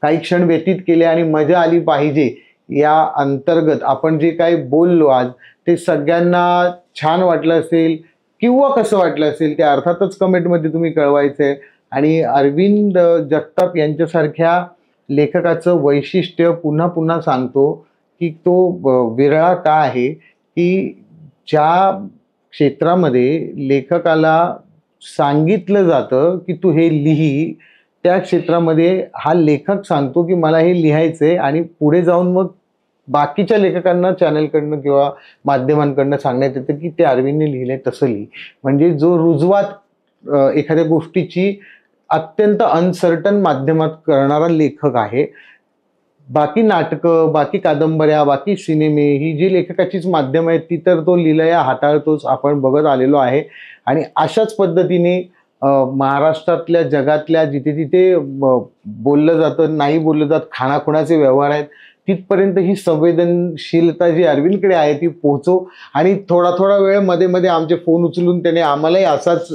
B: काही क्षण व्यतीत केले आणि मजा आली पाहिजे या अंतर्गत आपण जे काही बोललो आज, ते सगळ्यांना छान वाटलं असेल किंवा कसं वाटलं असेल ते अर्थातच कमेंटमध्ये तुम्ही कळवायचंय. आणि अरविंद जगताप यांच्यासारख्या लेखकाचं वैशिष्ट्य पुन्हा पुन्हा सांगतो की तो विरळा का आहे की ज्या क्षेत्रामध्ये लेखकाला सांगितलं जातं की तू हे लिही, त्या क्षेत्रामध्ये हा लेखक सांगतो की मला हे लिहायचंय आणि पुढे जाऊन मग बाकीच्या लेखकांना चॅनलकडनं किंवा माध्यमांकडनं सांगण्यात येतं की ते अरविंदने लिहिलंय तसं लिही. म्हणजे जो रुजवात एखाद्या गोष्टीची अत्यंत अनसर्टन माध्यमात करणारा लेखक आहे. बाकी नाटकं, बाकी कादंबऱ्या, बाकी सिनेमे ही जी लेखकाचीच माध्यम आहेत ती तर तो लिलया हाताळतोच, आपण बघत आलेलो आहे. आणि अशाच पद्धतीने महाराष्ट्रातल्या जगातल्या जिथे जिथे बोललं जातं, नाही बोललं जात, खाणाखुणाचे व्यवहार आहेत, तिथपर्यंत ही संवेदनशीलता जी अरविंदकडे आहे ती पोहोचो. आणि थोडा थोडा वेळ मध्ये मध्ये आमचे फोन उचलून त्याने आम्हालाही असाच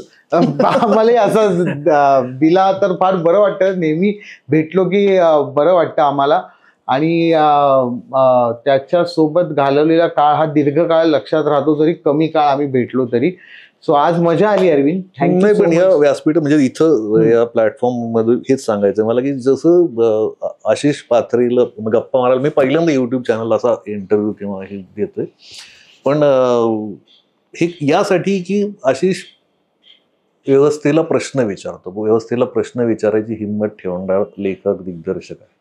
B: दिला तर फार बरं वाटतं. नेहमी भेटलो की बरं वाटतं आम्हाला. आणि त्याच्यासोबत घालवलेला काळ हा दीर्घकाळ लक्षात राहतो, जरी कमी काळ आम्ही भेटलो तरी. सो आज मजा आली अरविंद.
A: नाही, पण या व्यासपीठ म्हणजे इथं या प्लॅटफॉर्म मध्ये हेच सांगायचं मला की जसं आशिष पाथरीला गप्पा मारायला मी पहिल्यांदा युट्यूब चॅनल असा इंटरव्ह्यू किंवा हे घेतोय, पण हे यासाठी की आशिष व्यवस्थेला प्रश्न विचारतो, व्यवस्थेला प्रश्न विचारायची हिंमत ठेवणारा लेखक दिग्दर्शक आहे.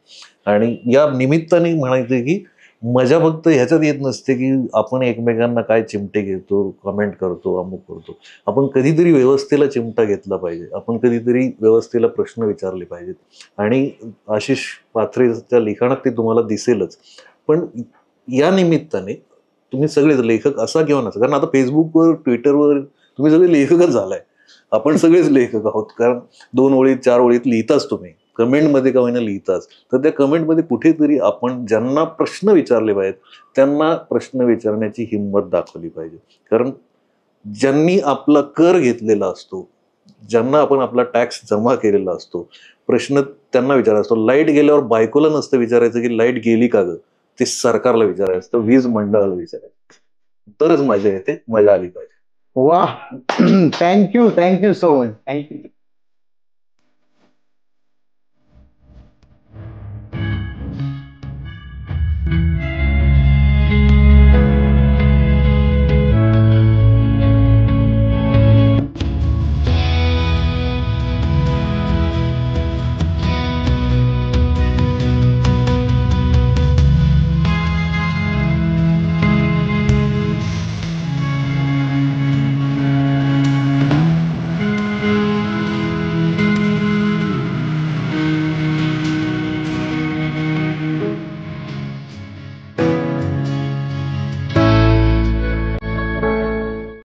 A: आणि या निमित्ताने म्हणायचं की मजा फक्त ह्याच्यात येत नसते की आपण एकमेकांना काय चिमटे घेतो, कमेंट करतो, अमुक करतो. आपण कधीतरी व्यवस्थेला चिमटा घेतला पाहिजे, आपण कधीतरी व्यवस्थेला प्रश्न विचारले पाहिजेत. आणि आशिष पाथरेच्या लिखाणात ते तुम्हाला दिसेलच. पण या निमित्ताने तुम्ही सगळेच लेखक असा किंवा नसा, कारण आता फेसबुकवर, ट्विटरवर तुम्ही सगळे लेखकच झालाय. आपण सगळेच लेखक आहोत, कारण 2 ओळीत 4 ओळीत लिहिताच तुम्ही. कमेंटमध्ये का होईना लिहिताच, तर त्या कमेंटमध्ये कुठेतरी आपण ज्यांना प्रश्न विचारले पाहिजेत त्यांना प्रश्न विचारण्याची हिंमत दाखवली पाहिजे. कारण ज्यांनी आपला कर घेतलेला असतो, ज्यांना आपण आपला टॅक्स जमा केलेला असतो, प्रश्न त्यांना विचारायचा असतो. लाईट गेल्यावर बायकोला नसतं विचारायचं की लाईट गेली का गं, ते सरकारला विचारायचं असतं, वीज मंडळाला विचारायचं. तरच मजा येते, मजा आली पाहिजे.
B: वा थँक्यू सो मच. थँक्यू.